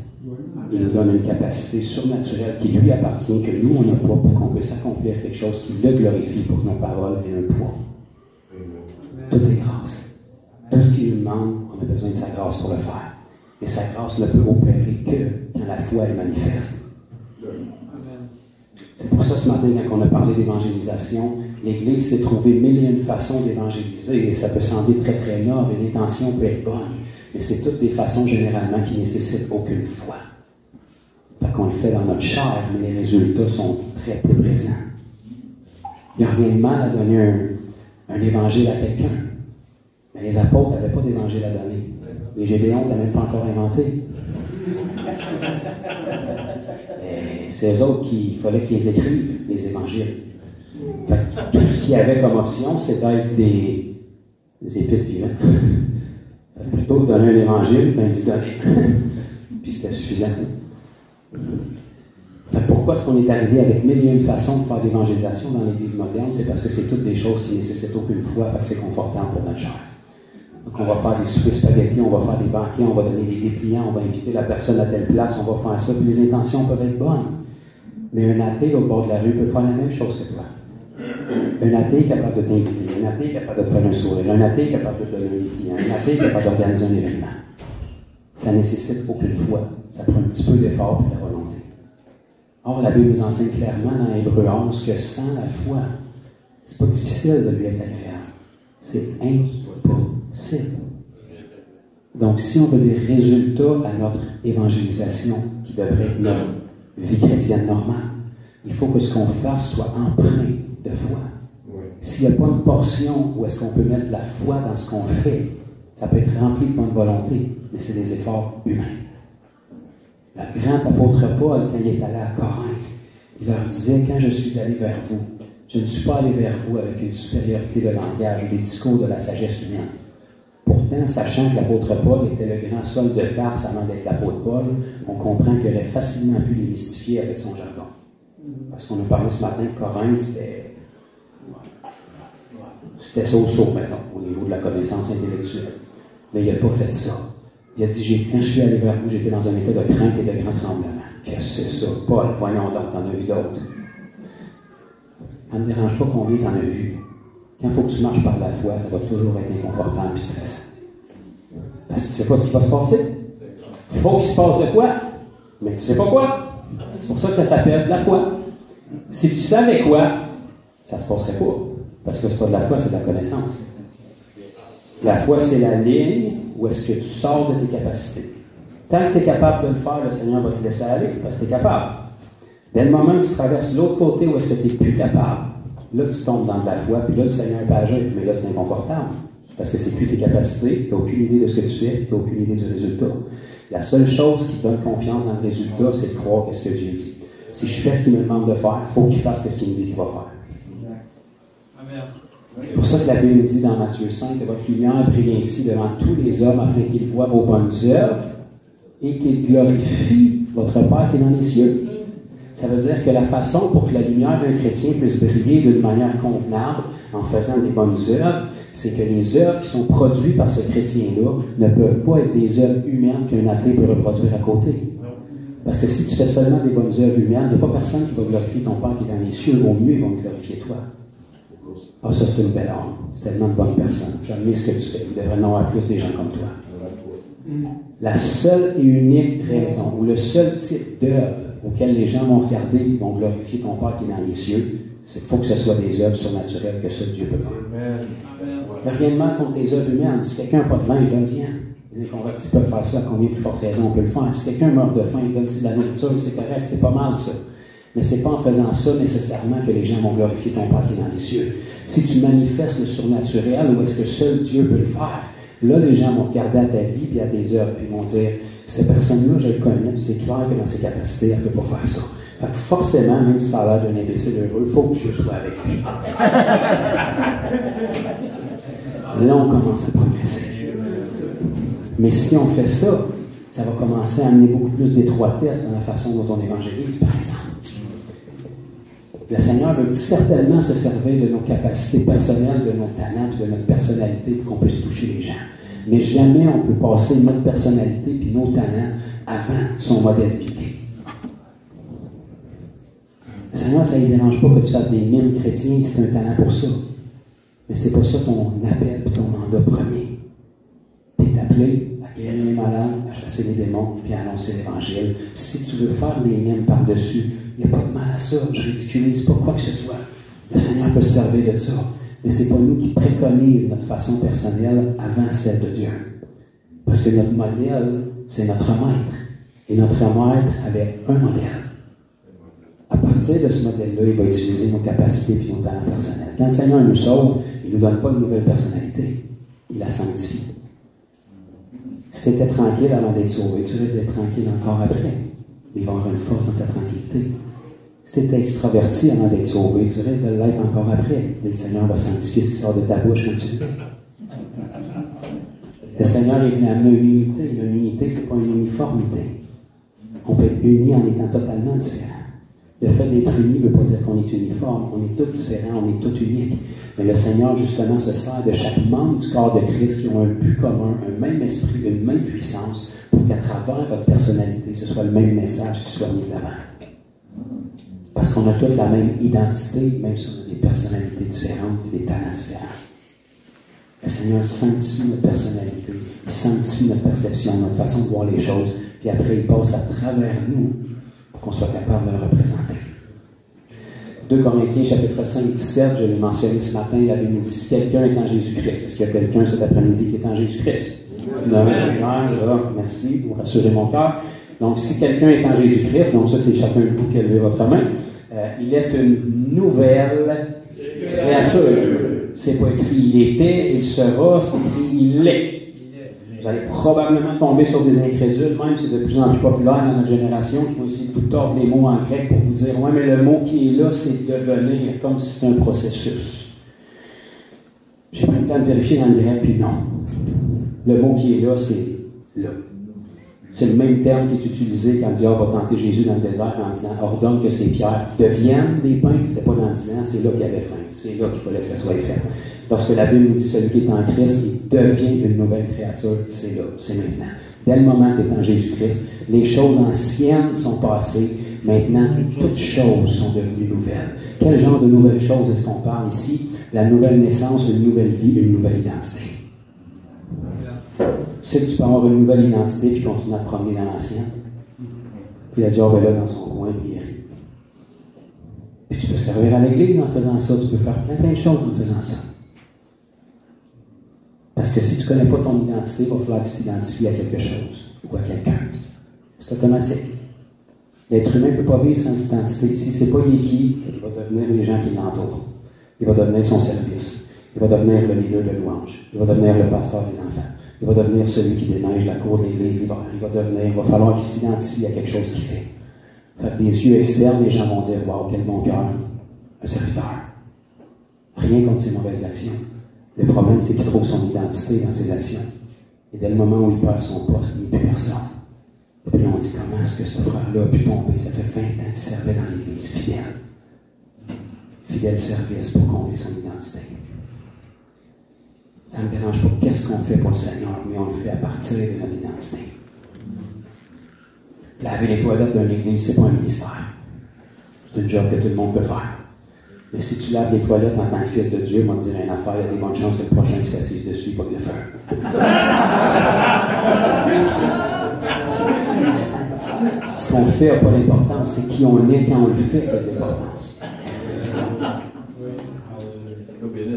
Il nous donne une capacité surnaturelle qui lui appartient, que nous, on n'a pas, pour qu'on puisse accomplir quelque chose qui le glorifie pour que nos paroles aient un poids. Tout est grâce. Tout ce qu'il nous demande, on a besoin de sa grâce pour le faire. Et sa grâce ne peut opérer que quand la foi est manifeste. C'est pour ça, ce matin, quand on a parlé d'évangélisation, l'Église s'est trouvée mille et une façons d'évangéliser, et ça peut sembler très, très noble, et l'intention peut être bonne, mais c'est toutes des façons, généralement, qui ne nécessitent aucune foi. Fait qu'on le fait dans notre chair, mais les résultats sont très peu présents. Il n'y a rien de mal à donner un évangile à quelqu'un. Mais les apôtres n'avaient pas d'évangile à donner. Les Gédéons n'avaient même pas encore inventé. Et c'est eux autres qu'il fallait qu'ils écrivent, les évangiles. Fait que tout ce qu'il y avait comme option, c'est d'être des épîtres vivants. Plutôt que de donner un évangile, ben ils se donnaient. Puis c'était suffisant. Pourquoi est-ce qu'on est arrivé avec mille et une façons de faire l'évangélisation dans l'Église moderne? C'est parce que c'est toutes des choses qui ne nécessitent aucune foi, fait que c'est confortable pour notre chair. Donc on va faire des soupers spaghettis, on va faire des banquets, on va donner des dépliants, on va inviter la personne à telle place, on va faire ça, puis les intentions peuvent être bonnes. Mais un athée au bord de la rue peut faire la même chose que toi. Un athée est capable de t'inviter, un athée est capable de te faire un sourire, un athée est capable de te donner un dépliant, un athée est capable d'organiser un événement. Ça ne nécessite aucune foi. Ça prend un petit peu d'effort et de la volonté. Or, la Bible nous enseigne clairement dans Hébreux 11 que sans la foi, c'est pas difficile de lui être agréable. C'est impossible. Donc, si on veut des résultats à notre évangélisation, qui devrait être notre vie chrétienne normale, il faut que ce qu'on fasse soit empreint de foi. S'il n'y a pas une portion où est-ce qu'on peut mettre de la foi dans ce qu'on fait, ça peut être rempli de bonne volonté, mais c'est des efforts humains. Le grand apôtre Paul, quand il est allé à Corinthe, il leur disait, quand je suis allé vers vous, je ne suis pas allé vers vous avec une supériorité de langage ou des discours de la sagesse humaine. Pourtant, sachant que l'apôtre Paul était le grand Saul de Tarse avant d'être l'apôtre Paul, on comprend qu'il aurait facilement pu les mystifier avec son jargon. Parce qu'on a parlé ce matin de Corinthe, c'était so-so, mettons, au niveau de la connaissance intellectuelle. Mais il n'a pas fait ça. Il a dit, quand je suis allé vers vous, j'étais dans un état de crainte et de grand tremblement. Qu'est-ce que c'est ça? Paul, voyons donc, t'en as vu d'autres. Ça ne me dérange pas combien t'en as vu. Quand il faut que tu marches par la foi, ça va toujours être inconfortable et stressant. Parce que tu ne sais pas ce qui va se passer. Il faut qu'il se passe de quoi, mais tu ne sais pas quoi. C'est pour ça que ça s'appelle la foi. Si tu savais quoi, ça ne se passerait pas. Parce que ce n'est pas de la foi, c'est de la connaissance. La foi, c'est la ligne où est-ce que tu sors de tes capacités. Tant que tu es capable de le faire, le Seigneur va te laisser aller, parce que tu es capable. Dès le moment que tu traverses l'autre côté où est-ce que tu n'es plus capable, là, tu tombes dans de la foi, puis là, le Seigneur peut agir, mais là, c'est inconfortable. Parce que c'est plus tes capacités, tu n'as aucune idée de ce que tu fais, puis tu n'as aucune idée du résultat. La seule chose qui te donne confiance dans le résultat, c'est de croire ce que Dieu dit. Si je fais ce qu'il me demande de faire, il faut qu'il fasse ce qu'il me dit qu'il va faire. Amen. C'est pour ça que la Bible dit dans Matthieu 5 que votre lumière brille ainsi devant tous les hommes afin qu'ils voient vos bonnes œuvres et qu'ils glorifient votre Père qui est dans les cieux. Ça veut dire que la façon pour que la lumière d'un chrétien puisse briller d'une manière convenable en faisant des bonnes œuvres, c'est que les œuvres qui sont produites par ce chrétien-là ne peuvent pas être des œuvres humaines qu'un athée peut reproduire à côté. Parce que si tu fais seulement des bonnes œuvres humaines, il n'y a pas personne qui va glorifier ton Père qui est dans les cieux. Au mieux, ils vont glorifier toi. Ah, ça, c'est une belle âme. C'est tellement de bonnes personnes. J'aime ce que tu fais. Il devrait y en avoir plus des gens comme toi. La seule et unique raison, ou le seul type d'œuvre auquel les gens vont regarder et vont glorifier ton Père qui est dans les cieux, c'est qu'il faut que ce soit des œuvres surnaturelles que seul Dieu peut faire. Il n'y a rien de mal contre les œuvres humaines. Si quelqu'un n'a pas de linge, donne-y. Les convertis peuvent faire ça à combien plus forte raison on peut le faire. Si quelqu'un meurt de faim, il donne de la nourriture, c'est correct, c'est pas mal ça. Mais ce n'est pas en faisant ça nécessairement que les gens vont glorifier ton Père qui est dans les cieux. Si tu manifestes le surnaturel, où est-ce que seul Dieu peut le faire, là, les gens vont regarder à ta vie et à tes œuvres, puis ils vont dire, cette personne-là, je le connais, puis c'est clair que dans ses capacités, elle ne peut pas faire ça. Fait que forcément, même si ça a l'air d'un imbécile heureux, il faut que Dieu soit avec lui. Là, on commence à progresser. Mais si on fait ça, ça va commencer à amener beaucoup plus d'étroitesse dans la façon dont on évangélise, par exemple. Le Seigneur veut certainement se servir de nos capacités personnelles, de nos talents, de notre personnalité pour qu'on puisse toucher les gens. Mais jamais on peut passer notre personnalité et nos talents avant son modèle biblique. Le Seigneur, ça ne lui dérange pas que tu fasses des mimes chrétiens si tu as un talent pour ça. Mais c'est pas ça ton appel et ton mandat premier. Tu es appelé à guérir les malades, à chasser les démons, puis à annoncer l'Évangile. Si tu veux faire des mimes par-dessus, il n'y a pas de mal à ça. Je ridiculise pas quoi que ce soit. Le Seigneur peut se servir de ça. Mais ce n'est pas nous qui préconisons notre façon personnelle avant celle de Dieu. Parce que notre modèle, c'est notre maître. Et notre maître avait un modèle. À partir de ce modèle-là, il va utiliser nos capacités et nos talents personnels. Quand le Seigneur nous sauve, il ne nous donne pas une nouvelle personnalité. Il la sanctifie. Si tu étais tranquille avant d'être sauvé, tu risques d'être tranquille encore après. Il va y avoir une force dans ta tranquillité. Si tu étais extraverti avant d'être sauvé, tu risques de l'être encore après. Et le Seigneur va sanctifier ce qui sort de ta bouche quand tu le fais. Le Seigneur est venu amener une unité. Une unité, ce n'est pas une uniformité. On peut être unis en étant totalement différents. Le fait d'être uni ne veut pas dire qu'on est uniforme. On est tous différents, on est tous uniques. Mais le Seigneur, justement, se sert de chaque membre du corps de Christ qui ont un but commun, un même esprit, une même puissance, pour qu'à travers votre personnalité, ce soit le même message qui soit mis de l'avant. Parce qu'on a toutes la même identité, même si on a des personnalités différentes et des talents différents. Le Seigneur sanctifie notre personnalité, il sanctifie notre perception, notre façon de voir les choses, puis après, il passe à travers nous pour qu'on soit capable de le représenter. 2 Corinthiens, chapitre 5, 17, je l'ai mentionné ce matin, la Bible nous dit, si quelqu'un est en Jésus-Christ, est-ce qu'il y a quelqu'un cet après-midi qui est en Jésus-Christ? Non, merci, vous rassurez mon cœur. Donc, si quelqu'un est en Jésus-Christ, donc ça, c'est chacun de vous qui a levé votre main, il est une nouvelle créature. C'est pas écrit il était, il sera, c'est écrit il est. Vous allez probablement tomber sur des incrédules, même c'est de plus en plus populaire dans notre génération, qui vont essayer de vous tordre les mots en grec pour vous dire ouais, mais le mot qui est là, c'est devenir, comme si c'était un processus. J'ai pris le temps de vérifier dans le grec, puis non. Le mot qui est là, c'est là. C'est le même terme qui est utilisé quand Dieu va tenter Jésus dans le désert en disant ordonne que ces pierres deviennent des pains. C'était pas dans 10 ans, c'est là qu'il y avait faim. C'est là qu'il fallait que ça soit fait. Lorsque la Bible nous dit celui qui est en Christ, il devient une nouvelle créature, c'est là, c'est maintenant. Dès le moment que tu es en Jésus-Christ, les choses anciennes sont passées. Maintenant, toutes choses sont devenues nouvelles. Quel genre de nouvelles choses est-ce qu'on parle ici? La nouvelle naissance, une nouvelle vie, une nouvelle identité. Tu sais que tu peux avoir une nouvelle identité puis continuer à te promener dans l'ancienne. Puis la diable est là dans son coin puis il rit. Puis tu peux servir à l'église en faisant ça. Tu peux faire plein de choses en faisant ça. Parce que si tu ne connais pas ton identité, il va falloir que tu t'identifies à quelque chose ou à quelqu'un. C'est automatique. L'être humain ne peut pas vivre sans identité. Si ce n'est pas qui, il va devenir les gens qui l'entourent. Il va devenir son service. Il va devenir le leader de louange. Il va devenir le pasteur des enfants. Il va devenir celui qui déneige la cour de l'église l'hiver. Il va falloir qu'il s'identifie à quelque chose qu'il fait. Fait que des yeux externes, les gens vont dire wow, quel bon cœur, un serviteur. Rien contre ses mauvaises actions. Le problème, c'est qu'il trouve son identité dans ses actions. Et dès le moment où il perd son poste, il n'est plus personne. Et puis on dit, comment est-ce que ce frère-là a pu tomber? Ça fait 20 ans qu'il servait dans l'Église, fidèle. Fidèle service pour combler son identité. Ça ne me dérange pas. Qu'est-ce qu'on fait pour le Seigneur? Mais on le fait à partir de notre identité. Laver les toilettes d'une église, c'est pas un ministère. C'est un job que tout le monde peut faire. Mais si tu laves les toilettes en tant que fils de Dieu, moi, te dire une affaire, il y a des bonnes chances que le prochain qui s'assise dessus, il va le faire. Ce qu'on fait n'a pas d'importance, c'est qui on est quand on le fait qui a de l'importance.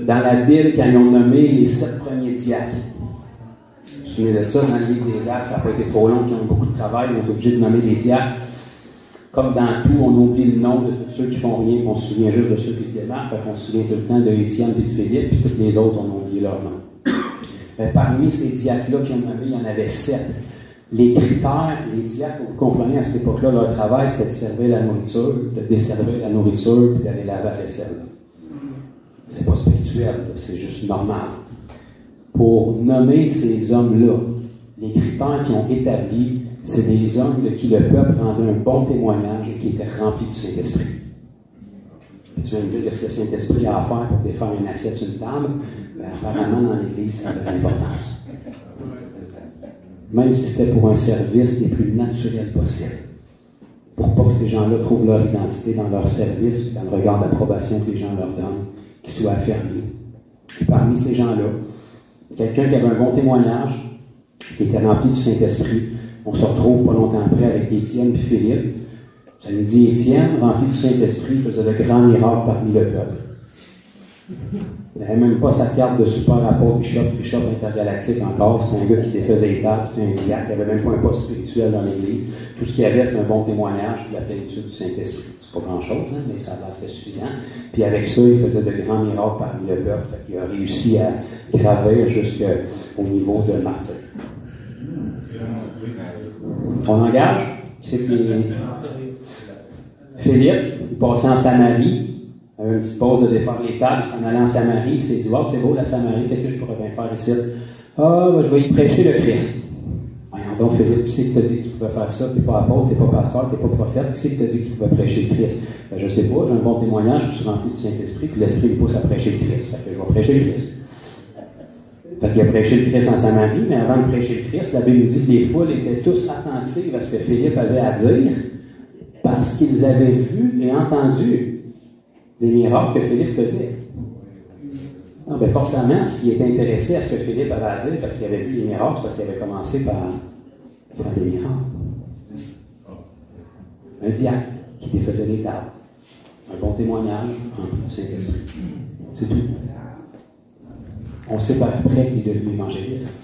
Dans la Bible, quand ils ont nommé les 7 premiers diacres, je me souviens de ça, dans le livre des Actes, ça n'a pas été trop long, qui ont beaucoup de travail, ils ont été obligés de nommer les diacres. Comme dans tout, on oublie le nom de tous ceux qui font rien, on se souvient juste de ceux qui se démarquent, on se souvient tout le temps de Étienne et de Philippe, puis tous les autres, on a oublié leur nom. Parmi ces diacres-là qui ont nommé, il y en avait 7. Les critères, les diacres, vous comprenez, à cette époque-là, leur travail, c'était de servir la nourriture, de desservir la nourriture, puis d'aller laver la vaisselle. C'est pas spirituel, là, c'est juste normal. Pour nommer ces hommes-là, les critères qu'ils ont établis, c'est des hommes de qui le peuple rendait un bon témoignage et qui étaient remplis du Saint-Esprit. Et tu vas me dire, qu'est-ce que le Saint-Esprit a à faire pour défaire une assiette sur une table? Bien, apparemment, dans l'Église, ça a de l'importance. Même si c'était pour un service les plus naturels possible. Pour pas que ces gens-là trouvent leur identité dans leur service, dans le regard d'approbation que les gens leur donnent, qu'ils soient affermis. Et parmi ces gens-là, quelqu'un qui avait un bon témoignage, qui était rempli du Saint-Esprit, on se retrouve pas longtemps après avec Étienne et Philippe. Ça nous dit Étienne, rempli du Saint-Esprit, faisait de grands miracles parmi le peuple. Il n'avait même pas sa carte de super apôtre Bishop intergalactique encore. C'était un gars qui défaisait les tables, c'était un diacre, il n'avait même pas un poste spirituel dans l'Église. Tout ce qu'il y avait, c'était un bon témoignage puis la plénitude du Saint-Esprit. C'est pas grand-chose, hein, mais ça a l'air suffisant. Puis avec ça, il faisait de grands miracles parmi le peuple. Il a réussi à gravir jusqu'au niveau de martyr. On engage. C'est Philippe, il passait en Samarie. Une petite pause de défaire les tables, il s'en allait en Samarie, il s'est dit, wow, c'est beau la Samarie, qu'est-ce que je pourrais bien faire ici? Ah, ben, je vais y prêcher le Christ. Voyons donc, Philippe, qui c'est qui t'a dit que tu pouvais faire ça? Tu n'es pas apôtre, tu n'es pas pasteur, tu n'es pas prophète, qui c'est qui t'a dit que tu pouvais prêcher le Christ? Ben, je ne sais pas, j'ai un bon témoignage, je suis rempli du Saint-Esprit, puis l'Esprit me pousse à prêcher le Christ. Fait que je vais prêcher le Christ. Fait qu'il a prêché le Christ en Samarie, mais avant de prêcher le Christ, la Bible nous dit que les foules étaient tous attentives à ce que Philippe avait à dire, parce qu'ils avaient vu et entendu les miracles que Philippe faisait. Non, bien forcément, s'il était intéressé à ce que Philippe avait à dire, parce qu'il avait vu les miracles, parce qu'il avait commencé par faire des miracles. Un diacre qui défaisait les tables. Un bon témoignage rempli du Saint-Esprit. C'est tout. On sait par après qu'il est devenu évangéliste.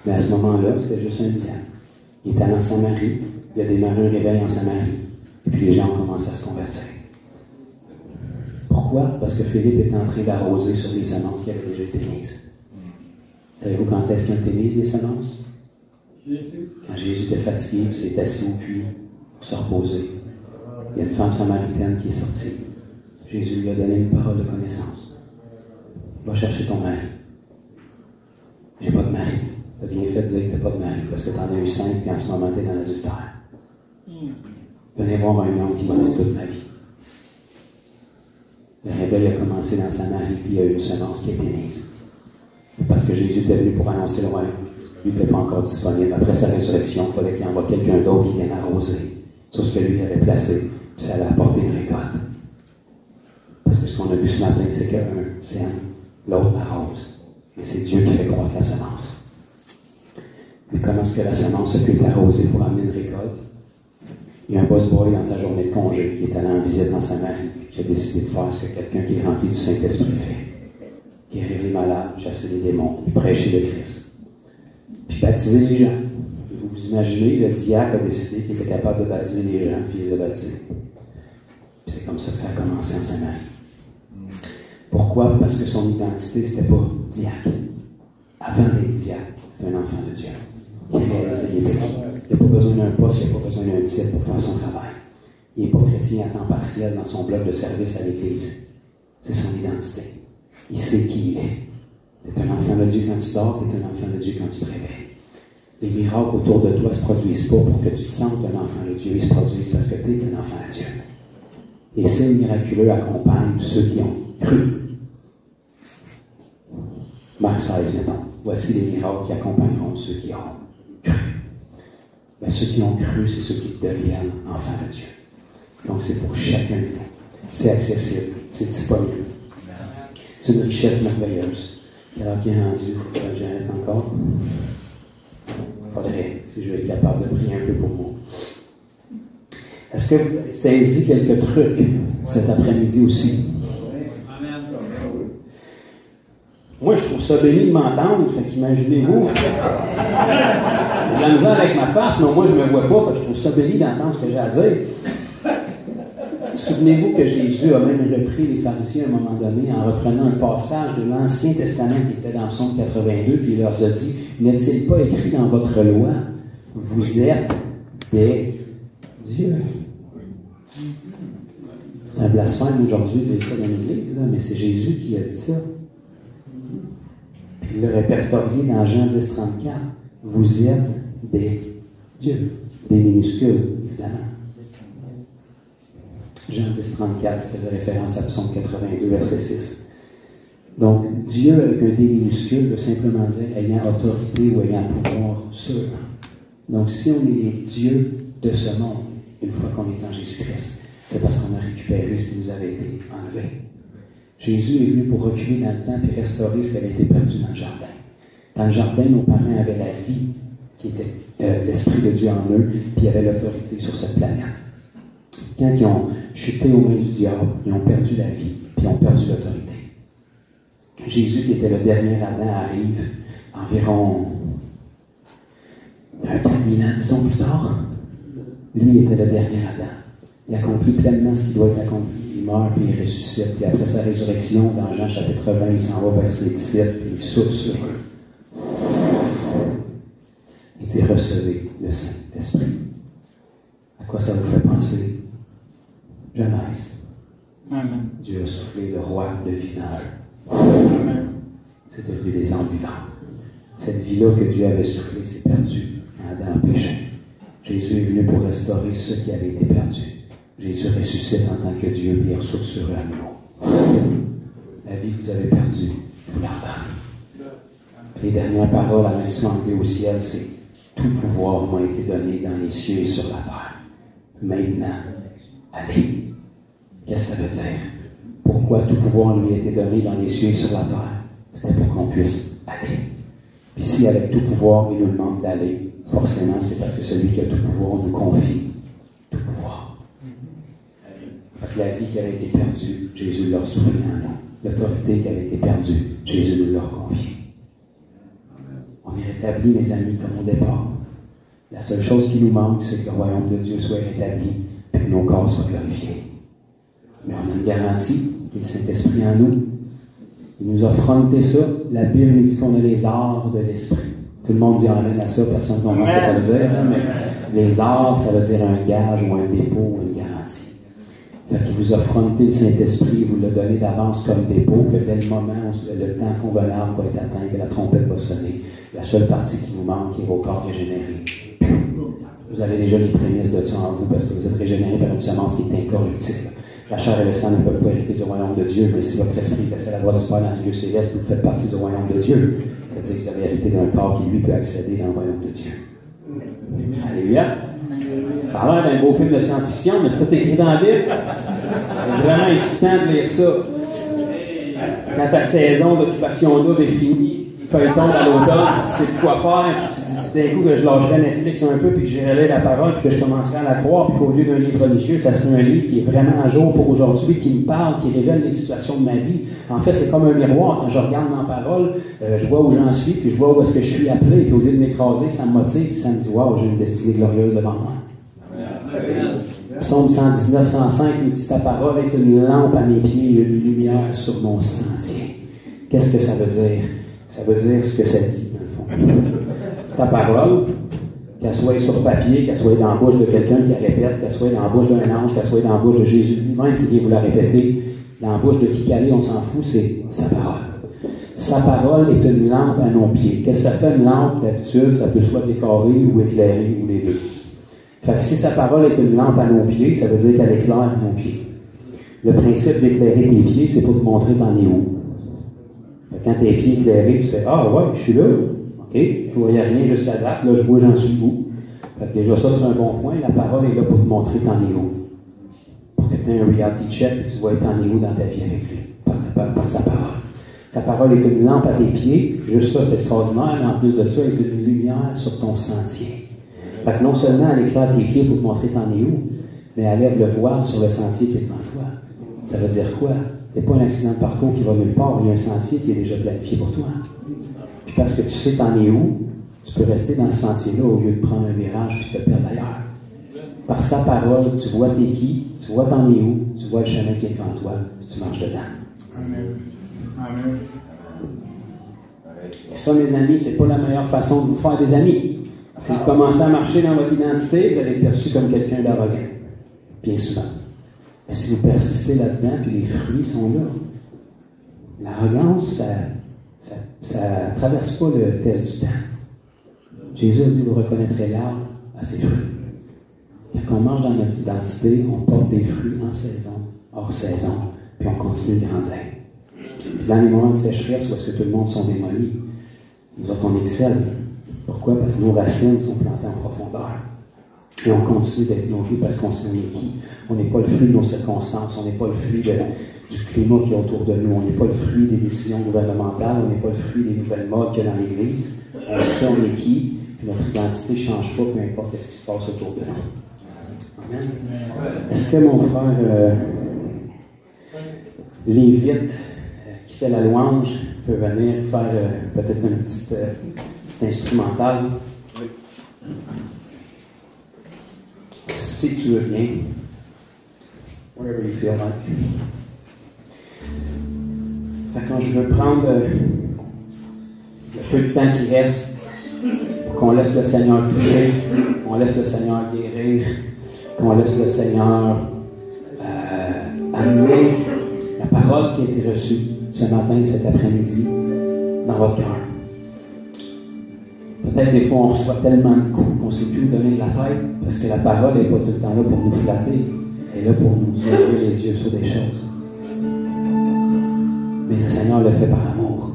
Mais à ce moment-là, c'était juste un diacre. Il est allé en Samarie, il a démarré un réveil en Samarie. Et puis les gens ont commencé à se convertir. Pourquoi? Parce que Philippe était en train d'arroser sur les semences qui avaient déjà été mises. Savez-vous quand est-ce qu'ils ont été mises, les semences? Quand Jésus était fatigué, il s'est assis au puits pour se reposer. Il y a une femme samaritaine qui est sortie. Jésus lui a donné une parole de connaissance. Va chercher ton mari. J'ai pas de mari. Tu as bien fait de dire que tu n'as pas de mari, parce que tu en as eu 5 et en ce moment tu es dans l'adultère. Venez voir un homme qui m'a dit toute ma vie. Le réveil a commencé dans Samarie, puis il y a eu une semence qui a été mise. Parce que Jésus était venu pour annoncer le royaume. Lui n'était pas encore disponible. Après sa résurrection, il fallait qu'il envoie quelqu'un d'autre qui vienne arroser sur ce que lui avait placé, puis ça allait apporter une récolte. Parce que ce qu'on a vu ce matin, c'est qu'un sème, l'autre arrose. Mais c'est Dieu qui fait croître la semence. Mais comment est-ce que la semence a pu être arrosée pour amener une récolte? Il y a un boss boy dans sa journée de congé qui est allé en visite dans Samarie, qui a décidé de faire ce que quelqu'un qui est rempli du Saint-Esprit fait. Guérir les malades, chasser les démons, puis prêcher le Christ. Puis baptiser les gens. Vous vous imaginez, le diacre a décidé qu'il était capable de baptiser les gens, puis il les a baptisés. Puis c'est comme ça que ça a commencé en Samarie. Pourquoi? Parce que son identité, c'était pas diacre. Avant d'être diacre, c'était un enfant de Dieu. Il n'a pas besoin d'un poste, il n'a pas besoin d'un titre pour faire son travail. Il n'est pas chrétien à temps partiel dans son bloc de service à l'Église. C'est son identité. Il sait qui il est. Tu es un enfant de Dieu quand tu dors, tu es un enfant de Dieu quand tu te réveilles. Les miracles autour de toi ne se produisent pas pour que tu te sentes un enfant de Dieu, ils se produisent parce que tu es un enfant de Dieu. Les signes miraculeux accompagnent ceux qui ont cru. Marc 16, mettons. Voici les miracles qui accompagneront ceux qui ont cru. Ben, ceux qui ont cru, c'est ceux qui deviennent enfants de Dieu. Donc, c'est pour chacun de nous. C'est accessible, c'est disponible. C'est une richesse merveilleuse. Alors qu'il est rendu, il faudrait que j'arrête encore. Il faudrait, si je vais être capable de prier un peu pour moi. Est-ce que vous avez saisi quelques trucs cet après-midi aussi? Amen. Moi, je trouve ça béni de m'entendre, fait qu'imaginez-vous. J'ai la misère avec ma face, mais moi, je ne me vois pas, fait que je trouve ça béni d'entendre ce que j'ai à dire. Souvenez-vous que Jésus a même repris les pharisiens à un moment donné en reprenant un passage de l'Ancien Testament qui était dans le Psaume 82, puis il leur a dit, « N'est-il pas écrit dans votre loi, vous êtes des dieux? » C'est un blasphème aujourd'hui de dire ça dans l'Église, là, mais c'est Jésus qui a dit ça. Puis il le répertorié dans Jean 10, 34. Vous êtes des dieux. Des minuscules, évidemment. Jean 10, 34 faisait référence à Psaume 82, verset 6. Donc, Dieu avec un D minuscule veut simplement dire ayant autorité ou ayant pouvoir sur. Donc, si on est les dieux de ce monde, une fois qu'on est en Jésus-Christ, c'est parce qu'on a récupéré ce qui nous avait été enlevé. Jésus est venu pour reculer dans le temps et restaurer ce qui avait été perdu dans le jardin. Dans le jardin, nos parents avaient la vie, qui était l'Esprit de Dieu en eux, puis ils avaient l'autorité sur cette planète. Quand ils ont chuté aux mains du diable, ils ont perdu la vie, puis ils ont perdu l'autorité. Jésus, qui était le dernier Adam, arrive environ 4000 ans, disons plus tard. Lui était le dernier Adam. Il accomplit pleinement ce qui doit être accompli. Il meurt, puis il ressuscite. Puis après sa résurrection, dans Jean chapitre 20, il s'en va vers ses disciples, puis il souffle sur eux. Il dit, recevez le Saint-Esprit. À quoi ça vous fait penser? Genèse. Amen. Dieu a soufflé le roi de vie dans eux. Amen. C'est devenu des âmes vivantes. Cette vie-là que Dieu avait soufflée s'est perdue en Adam péché. Jésus est venu pour restaurer ceux qui avaient été perdus. Jésus ressuscite en tant que Dieu, puis il ressouffle sur eux à nouveau. La vie que vous avez perdue, vous la redonnez. Les dernières paroles à l'instant enlevées au ciel, c'est « Tout pouvoir m'a été donné dans les cieux et sur la terre. Maintenant, allez. » Qu'est-ce que ça veut dire? Pourquoi tout pouvoir lui a été donné dans les cieux et sur la terre? C'était pour qu'on puisse aller. Puis si avec tout pouvoir, il nous demande d'aller, forcément, c'est parce que celui qui a tout pouvoir nous confie tout pouvoir. Fait que la vie qui avait été perdue, Jésus l'a soufflé en nous. L'autorité qui avait été perdue, Jésus nous l'a confiée. On est rétabli, mes amis, comme au départ. La seule chose qui nous manque, c'est que le royaume de Dieu soit rétabli et que nos corps soient glorifiés. Mais on a une garantie, qui est le Saint-Esprit en nous. Il nous a fronté ça. La Bible nous dit qu'on a les arts de l'Esprit. Tout le monde dit amen à ça, personne ne comprend ce que ça veut dire, hein, mais les arts, ça veut dire un gage ou un dépôt ou une garantie. Fait qu'il vous a fronté le Saint-Esprit, il vous l'a donné d'avance comme dépôt, que dès le moment où le temps convenable va être atteint, que la trompette va sonner, la seule partie qui vous manque est vos corps régénérés. Vous avez déjà les prémices de ça en vous, parce que vous êtes régénérés par une semence qui est incorruptible. La chair et le sang ne peuvent pas hériter du royaume de Dieu, mais si votre esprit est assis à la droite du Père dans les lieux célestes, vous faites partie du royaume de Dieu. C'est-à-dire que vous avez hérité d'un corps qui, lui, peut accéder dans le royaume de Dieu. Alléluia. Ça a l'air d'un beau film de science-fiction, mais c'est tout écrit dans la Bible. C'est vraiment excitant de lire ça. Quand ta saison d'occupation double est finie, feuilleton à l'automne, tu sais plus quoi faire, puis tu dis d'un coup que je lâcherais Netflix un peu, puis que j'irais lire la parole, puis que je commencerais à la croire, puis qu'au lieu d'un livre religieux, ça serait un livre qui est vraiment à jour pour aujourd'hui, qui me parle, qui révèle les situations de ma vie. En fait, c'est comme un miroir. Quand je regarde dans la parole, je vois où j'en suis, puis je vois où est-ce que je suis appelé, puis au lieu de m'écraser, ça me motive, puis ça me dit « Wow, j'ai une destinée glorieuse devant moi. » Psaume 119, 105 nous dit « Ta parole est une lampe à mes pieds et une lumière sur mon sentier. » Qu'est-ce que ça veut dire? Ça veut dire ce que ça dit, dans le fond. Ta parole, qu'elle soit sur papier, qu'elle soit dans la bouche de quelqu'un qui la répète, qu'elle soit dans la bouche d'un ange, qu'elle soit dans la bouche de Jésus lui-même qui vient vous la répéter, Dans la bouche de qui calé, on s'en fout, c'est sa parole. Sa parole est une lampe à nos pieds. Qu'est-ce que ça fait une lampe d'habitude? Ça peut soit décorer ou éclairer, ou les deux. Fait que si sa parole est une lampe à nos pieds, ça veut dire qu'elle éclaire nos pieds. Le principe d'éclairer tes pieds, c'est pour te montrer t'en es où. Fait que quand tes pieds éclairés, tu fais « Ah ouais, je suis là. OK, je ne voyais rien jusqu'à date. Là, je vois, j'en suis où. » Fait que déjà, ça, c'est un bon point. La parole est là pour te montrer t'en es où. Pour que tu aies un reality check et tu vois t'en es où dans ta vie avec lui. Par sa parole. Sa parole est une lampe à tes pieds. Juste ça, c'est extraordinaire. Mais en plus de ça, elle est une lumière sur ton sentier. Fait que non seulement elle éclaire tes pieds pour te montrer t'en es où, mais elle lève le voile sur le sentier qui est devant toi. Ça veut dire quoi? Il n'y a pas un accident de parcours qui va nulle part. Il y a un sentier qui est déjà planifié pour toi. Puis parce que tu sais t'en es où, tu peux rester dans ce sentier-là au lieu de prendre un virage et te perdre ailleurs. Par sa parole, tu vois t'es qui, tu vois t'en es où, tu vois le chemin qui est devant toi, puis tu marches dedans. Amen. Amen. Et ça, mes amis, c'est pas la meilleure façon de vous faire des amis. Si vous commencez à marcher dans votre identité, vous allez être perçu comme quelqu'un d'arrogant. Bien souvent. Mais si vous persistez là-dedans, puis les fruits sont là. L'arrogance, ça traverse pas le test du temps. Jésus a dit, vous reconnaîtrez l'arbre à ses fruits. Quand on marche dans notre identité, on porte des fruits en saison, hors saison, puis on continue de grandir. Puis dans les moments de sécheresse où est-ce que tout le monde sont démolis, nous autres, on excelle. Pourquoi? Parce que nos racines sont plantées en profondeur. Et on continue d'être nourris parce qu'on sait qui. On n'est pas le fruit de nos circonstances, on n'est pas le fruit du climat qui est autour de nous, on n'est pas le fruit des décisions gouvernementales, on n'est pas le fruit des nouvelles modes qu'il y a dans l'Église. On sait on est qui, puis notre identité ne change pas, peu importe ce qui se passe autour de nous. Amen. Est-ce que mon frère Lévite, qui fait la louange, peut venir faire peut-être une petite instrumentale? Oui. Si tu veux bien, whatever you feel like. Fait que quand je veux prendre le peu de temps qui reste, pour qu'on laisse le Seigneur toucher, qu'on laisse le Seigneur guérir, qu'on laisse le Seigneur amener la parole qui a été reçue ce matin, cet après-midi, dans votre cœur. Peut-être des fois on reçoit tellement de coups qu'on ne sait plus où donner de la tête, parce que la parole n'est pas tout le temps là pour nous flatter, elle est là pour nous ouvrir les yeux sur des choses. Mais le Seigneur le fait par amour,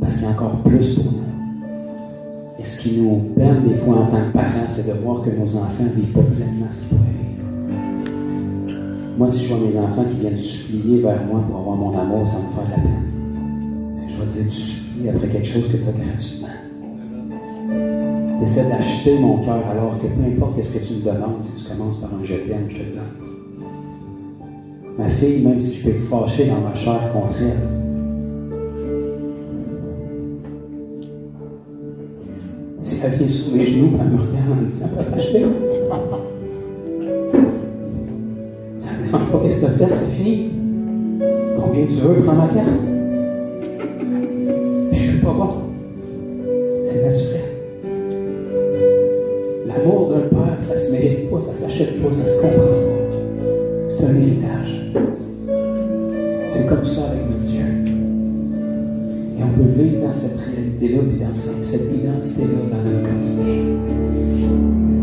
parce qu'il y a encore plus pour nous. Et ce qui nous peine des fois en tant que parents, c'est de voir que nos enfants ne vivent pas pleinement ce qu'ils pourraient vivre. Moi, si je vois mes enfants qui viennent supplier vers moi pour avoir mon amour, ça me fait de la peine. Je vais dire, tu supplies après quelque chose que tu as gratuitement. Tu essaies d'acheter mon cœur alors que peu importe ce que tu me demandes, si tu commences par un je t'aime, je te le donne. Ma fille, même si je peux être fâché dans ma chair contre elle, si elle vient sur mes genoux, elle me regarde en disant, papa, je t'aime. Ça ne me dérange pas, qu'est-ce que tu as fait, c'est fini. Combien tu veux, prends ma carte. Je ne suis pas bon. C'est naturel. L'amour d'un père, ça ne se mérite pas, ça ne s'achète pas, ça ne se comprend pas. C'est un héritage. C'est comme ça avec notre Dieu. Et on peut vivre dans cette réalité-là, puis dans cette identité-là, dans notre quotidien.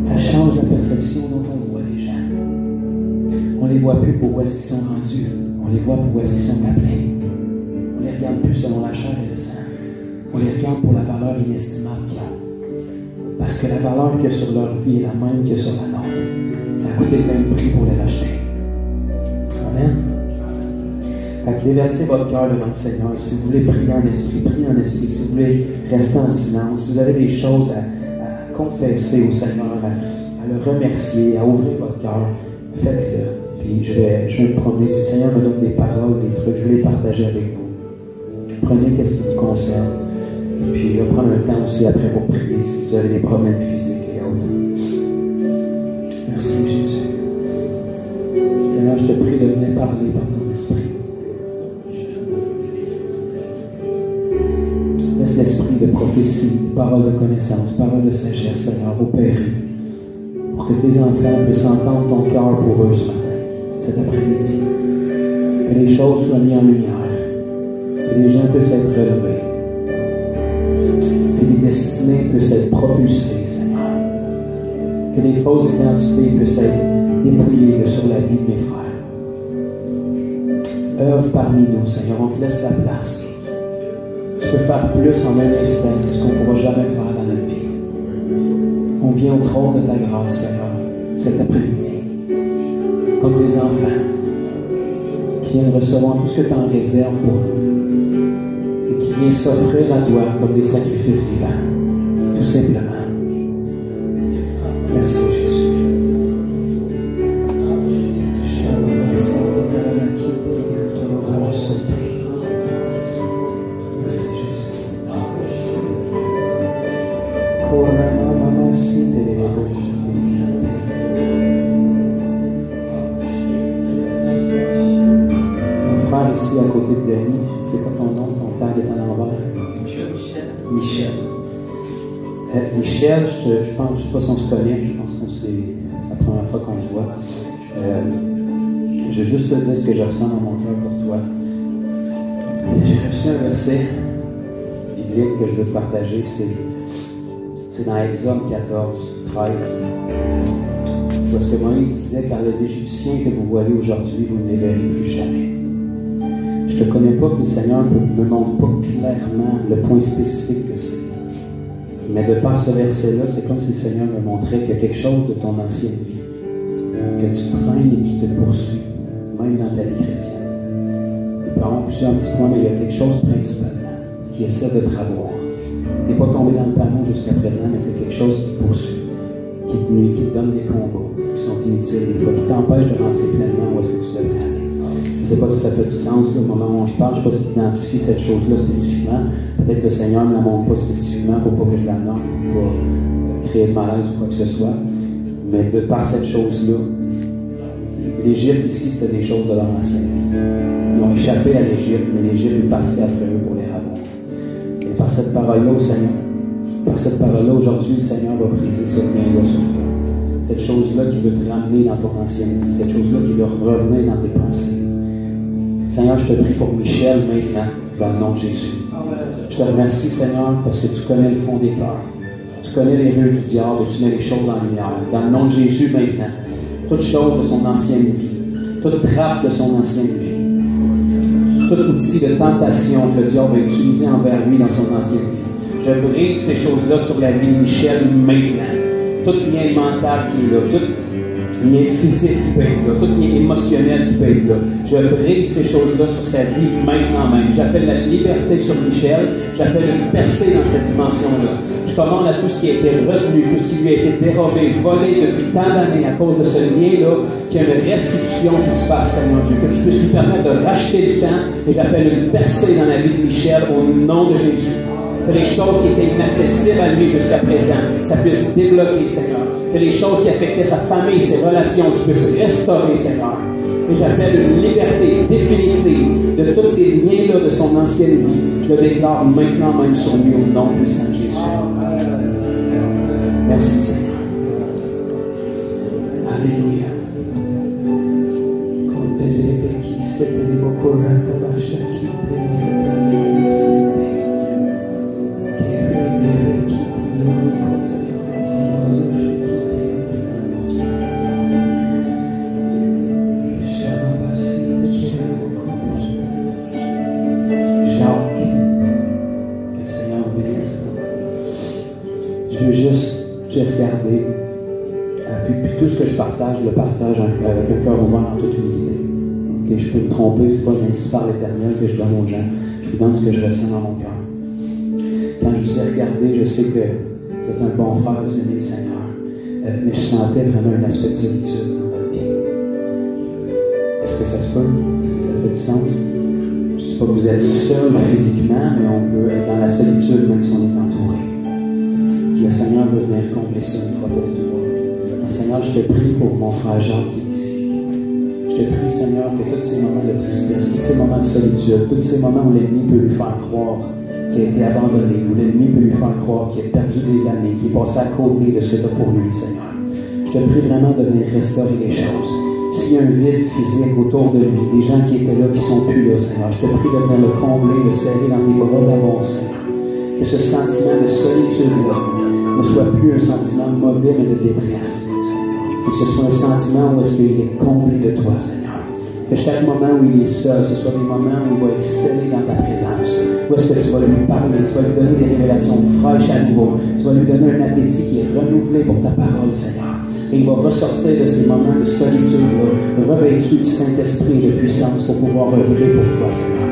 Ça change la perception dont on voit les gens. On ne les voit plus pour où est-ce qu'ils sont rendus. On les voit pour où est-ce qu'ils sont appelés. On ne les regarde plus selon la chair et le sang. On les regarde pour la valeur inestimable qu'ils ont. Parce que la valeur qu'il y a sur leur vie est la même qu'il y a sur la nôtre. Ça a coûté le même prix pour les racheter. Amen. Fait que déversez votre cœur devant le Seigneur. Si vous voulez prier en esprit, priez en esprit. Si vous voulez rester en silence, si vous avez des choses à confesser au Seigneur, à le remercier, à ouvrir votre cœur, faites-le. Puis je vais me promener. Si le Seigneur me donne des paroles, des trucs, je vais les partager avec vous. Prenez ce qui vous concerne. Et puis je vais prendre un temps aussi après pour prier si vous avez des problèmes physiques et autres. Merci Jésus. Seigneur, je te prie de venir parler par ton esprit. Laisse l'esprit de prophétie, de parole de connaissance, parole de sagesse, Seigneur, opérer pour que tes enfants puissent entendre ton cœur pour eux ce matin, cet après-midi. Que les choses soient mises en lumière. Que les gens puissent être relevés. Que les destinées puissent être propulsées, Seigneur. Que les fausses identités puissent être dépouillées sur la vie de mes frères. Œuvre parmi nous, Seigneur. On te laisse la place. Tu peux faire plus en un instant que ce qu'on ne pourra jamais faire dans notre vie. On vient au trône de ta grâce, Seigneur, cet après-midi, comme des enfants qui viennent recevoir tout ce que tu en réserves pour nous et qui viennent s'offrir à toi comme des sacrifices vivants, tout simplement. Merci, Jésus. Mon frère ici à côté de Denis, c'est pas ton nom, ton tag est à l'envers. Michel. Michel, je pense, je ne sais pas si on se connaît, je pense que c'est la première fois qu'on se voit. Je vais juste te dire ce que je ressens dans mon cœur pour toi. J'ai reçu un verset biblique que je veux te partager, c'est dans Exode 14, 13. Parce que Moïse disait, car les Égyptiens que vous voyez aujourd'hui, vous ne les verrez plus jamais. Je ne te connais pas, puis le Seigneur ne me montre pas clairement le point spécifique que c'est. Mais de par ce verset-là, c'est comme si le Seigneur me montrait qu'il y a quelque chose de ton ancienne vie, que tu traînes et qui te poursuit, même dans ta vie chrétienne. Et pardon, plusieurs petits points, mais il y a quelque chose principalement qui essaie de te ravoir. Tu n'es pas tombé dans le panneau jusqu'à présent, mais c'est quelque chose qui te poursuit, qui te nuit, qui te donne des combats, qui sont inutiles, des fois, qui t'empêchent de rentrer pleinement où est-ce que tu devrais aller. Je ne sais pas si ça fait du sens là, au moment où je parle, je ne sais pas si tu identifies cette chose-là spécifiquement. Peut-être que le Seigneur ne me la montre pas spécifiquement pour pas que je la nomme, pour pas créer de malaise ou quoi que ce soit. Mais de par cette chose-là, l'Égypte ici, c'était des choses de leur ancienne vie. Ils ont échappé à l'Égypte, mais l'Égypte est partie après eux pour les ravoir. Et par cette parole-là au Seigneur, par cette parole-là, aujourd'hui, le Seigneur va briser ce lien-là sur toi. Cette chose-là qui veut te ramener dans ton ancienne vie, cette chose-là qui veut revenir dans tes pensées. Seigneur, je te prie pour Michel maintenant, dans le nom de Jésus. Je te remercie, Seigneur, parce que tu connais le fond des cœurs. Tu connais les ruses du diable et tu mets les choses en lumière. Dans le nom de Jésus maintenant, toute chose de son ancienne vie, toute trappe de son ancienne vie, tout outil de tentation que le diable a utilisé envers lui dans son ancienne vie. Je brise ces choses-là sur la vie de Michel maintenant. Tout lien mental qui est là, tout lien physique qui peut être là, tout lien émotionnel qui peut être là. Je brise ces choses-là sur sa vie maintenant même. J'appelle la liberté sur Michel, j'appelle une percée dans cette dimension-là. Je commande à tout ce qui a été retenu, tout ce qui lui a été dérobé, volé depuis tant d'années à cause de ce lien-là, qu'il y ait une restitution qui se fasse, Seigneur Dieu, que tu puisses lui permettre de racheter le temps, et j'appelle une percée dans la vie de Michel au nom de Jésus. Que les choses qui étaient inaccessibles à lui jusqu'à présent, ça puisse débloquer, Seigneur. Que les choses qui affectaient sa famille, ses relations, tu puisses restaurer, Seigneur. Et j'appelle une liberté définitive de tous ces liens-là de son ancienne vie. Je le déclare maintenant même sur lui au nom puissant de Jésus. Merci, Seigneur. Alléluia. J'ai regardé, puis tout ce que je partage, je le partage avec un cœur ouvert en toute humilité. Okay, je peux me tromper, c'est pas ainsi par l'Éternel que je donne aux gens. Je vous donne ce que je ressens dans mon cœur. Quand je vous ai regardé, je sais que vous êtes un bon frère, vous aimez le Seigneur. Mais je sentais vraiment un aspect de solitude dans votre vie. Est-ce que ça se peut? Est-ce que ça fait du sens? Je ne dis pas que vous êtes seul physiquement, mais on peut être dans la solitude même si on est entouré. Le Seigneur veut venir combler ça une fois pour toutes. Seigneur, je te prie pour mon frère Jacques qui est ici. Je te prie, Seigneur, que tous ces moments de tristesse, tous ces moments de solitude, tous ces moments où l'ennemi peut lui faire croire qu'il a été abandonné, où l'ennemi peut lui faire croire qu'il a perdu des années, qu'il est passé à côté de ce que tu as pour lui, Seigneur. Je te prie vraiment de venir restaurer les choses. S'il y a un vide physique autour de lui, des gens qui étaient là, qui ne sont plus là, Seigneur, je te prie de venir le combler, le serrer dans tes bras d'amour, Seigneur. Que ce sentiment de solitude-là ne soit plus un sentiment mauvais, mais de détresse. Que ce soit un sentiment où est-ce qu'il est comblé de toi, Seigneur. Que chaque moment où il est seul, ce soit des moments où il va exceller dans ta présence. Où est-ce que tu vas lui parler, tu vas lui donner des révélations fraîches à nouveau. Tu vas lui donner un appétit qui est renouvelé pour ta parole, Seigneur. Et il va ressortir de ces moments de solitude-là, revêtu du Saint-Esprit et de puissance pour pouvoir œuvrer pour toi, Seigneur.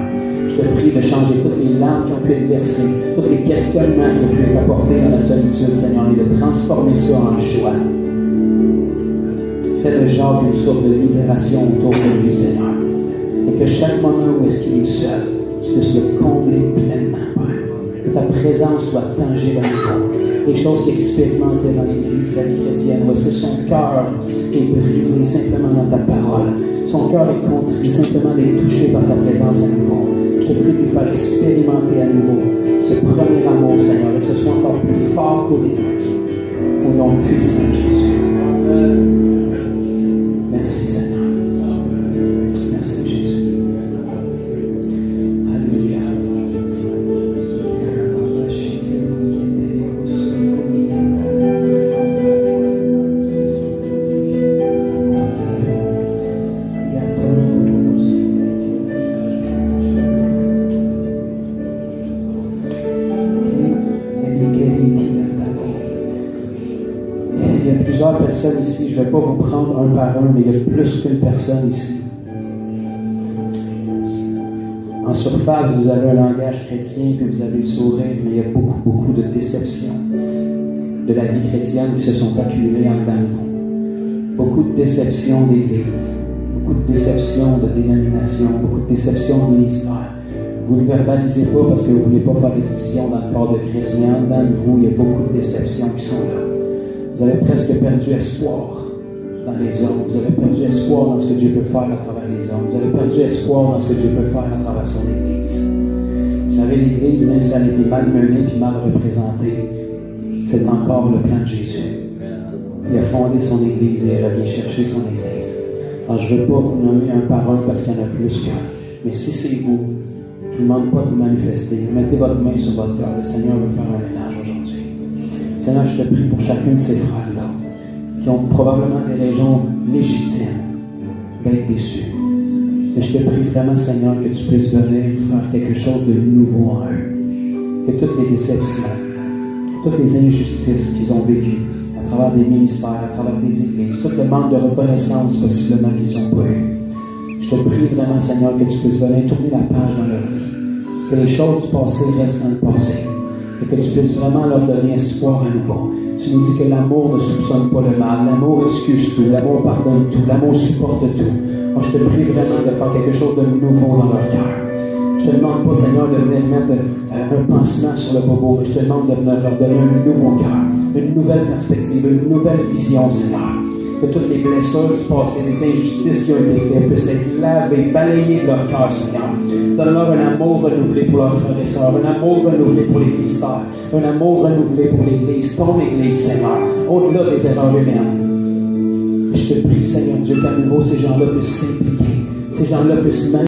Je te prie de changer toutes les larmes qui ont pu être versées, tous les questionnements qui ont pu être apportés dans la solitude, Seigneur, et de transformer ça en joie. Fais de Jacques une sorte de libération autour de lui, Seigneur. Et que chaque moment où est-ce qu'il est seul, tu puisses le combler pleinement, Père. Que ta présence soit tangible à nouveau. Les choses qu'il expérimentait dans les débuts de sa vie chrétienne, où est-ce que son cœur est brisé simplement dans ta parole. Son cœur est contrit simplement d'être touché par ta présence à nouveau. Je te prie de lui faire expérimenter à nouveau ce premier amour, Seigneur, et que ce soit encore plus fort qu'au début. Au nom puissant de Jésus. Merci, Seigneur. Merci, Jésus. Alléluia. Il y a plusieurs personnes ici, je ne vais pas vous prendre un par un, mais il y a plus qu'une personne ici. En surface, vous avez un langage chrétien, puis vous avez le sourire, mais il y a beaucoup de déceptions de la vie chrétienne qui se sont accumulées en dedans de vous. Beaucoup de déceptions d'Église, beaucoup de déceptions de dénomination, beaucoup de déceptions de ministère. Vous ne le verbalisez pas parce que vous ne voulez pas faire de division dans le corps de Christ, mais en dedans de vous, il y a beaucoup de déceptions qui sont là. Vous avez presque perdu espoir dans les hommes. Vous avez perdu espoir dans ce que Dieu peut faire à travers les hommes. Vous avez perdu espoir dans ce que Dieu peut faire à travers son Église. Vous savez, l'Église, même si elle a été mal menée et mal représentée, c'est encore le plan de Jésus. Il a fondé son Église et il revient chercher son Église. Alors, je ne veux pas vous nommer un par un parce qu'il y en a plus qu'un. Mais si c'est vous, je ne vous demande pas de vous manifester. Mettez votre main sur votre cœur. Le Seigneur veut faire un ménage aujourd'hui. Seigneur, je te prie pour chacun de ces frères-là qui ont probablement des raisons légitimes d'être déçus. Mais je te prie vraiment, Seigneur, que tu puisses venir faire quelque chose de nouveau en eux. Que toutes les déceptions, toutes les injustices qu'ils ont vécues à travers des ministères, à travers des églises, tout le manque de reconnaissance possiblement qu'ils ont pas eu. Je te prie vraiment, Seigneur, que tu puisses venir tourner la page dans leur vie. Que les choses du passé restent dans le passé. Et que tu puisses vraiment leur donner espoir à nouveau. Tu nous dis que l'amour ne soupçonne pas le mal, l'amour excuse tout, l'amour pardonne tout, l'amour supporte tout. Moi, je te prie vraiment de faire quelque chose de nouveau dans leur cœur. Je te demande pas, Seigneur, de venir mettre un pansement sur le bobo, mais je te demande de venir leur donner un nouveau cœur, une nouvelle perspective, une nouvelle vision, Seigneur. Que toutes les blessures du passé, les injustices qui ont été faites puissent être lavées, balayées de leur cœur, Seigneur. Donne-leur un amour renouvelé pour leurs frères et sœurs, un amour renouvelé pour les ministères, un amour renouvelé pour l'Église, ton Église, Seigneur, au-delà des erreurs humaines. Je te prie, Seigneur Dieu, qu'à nouveau ces gens-là puissent s'impliquer, ces gens-là puissent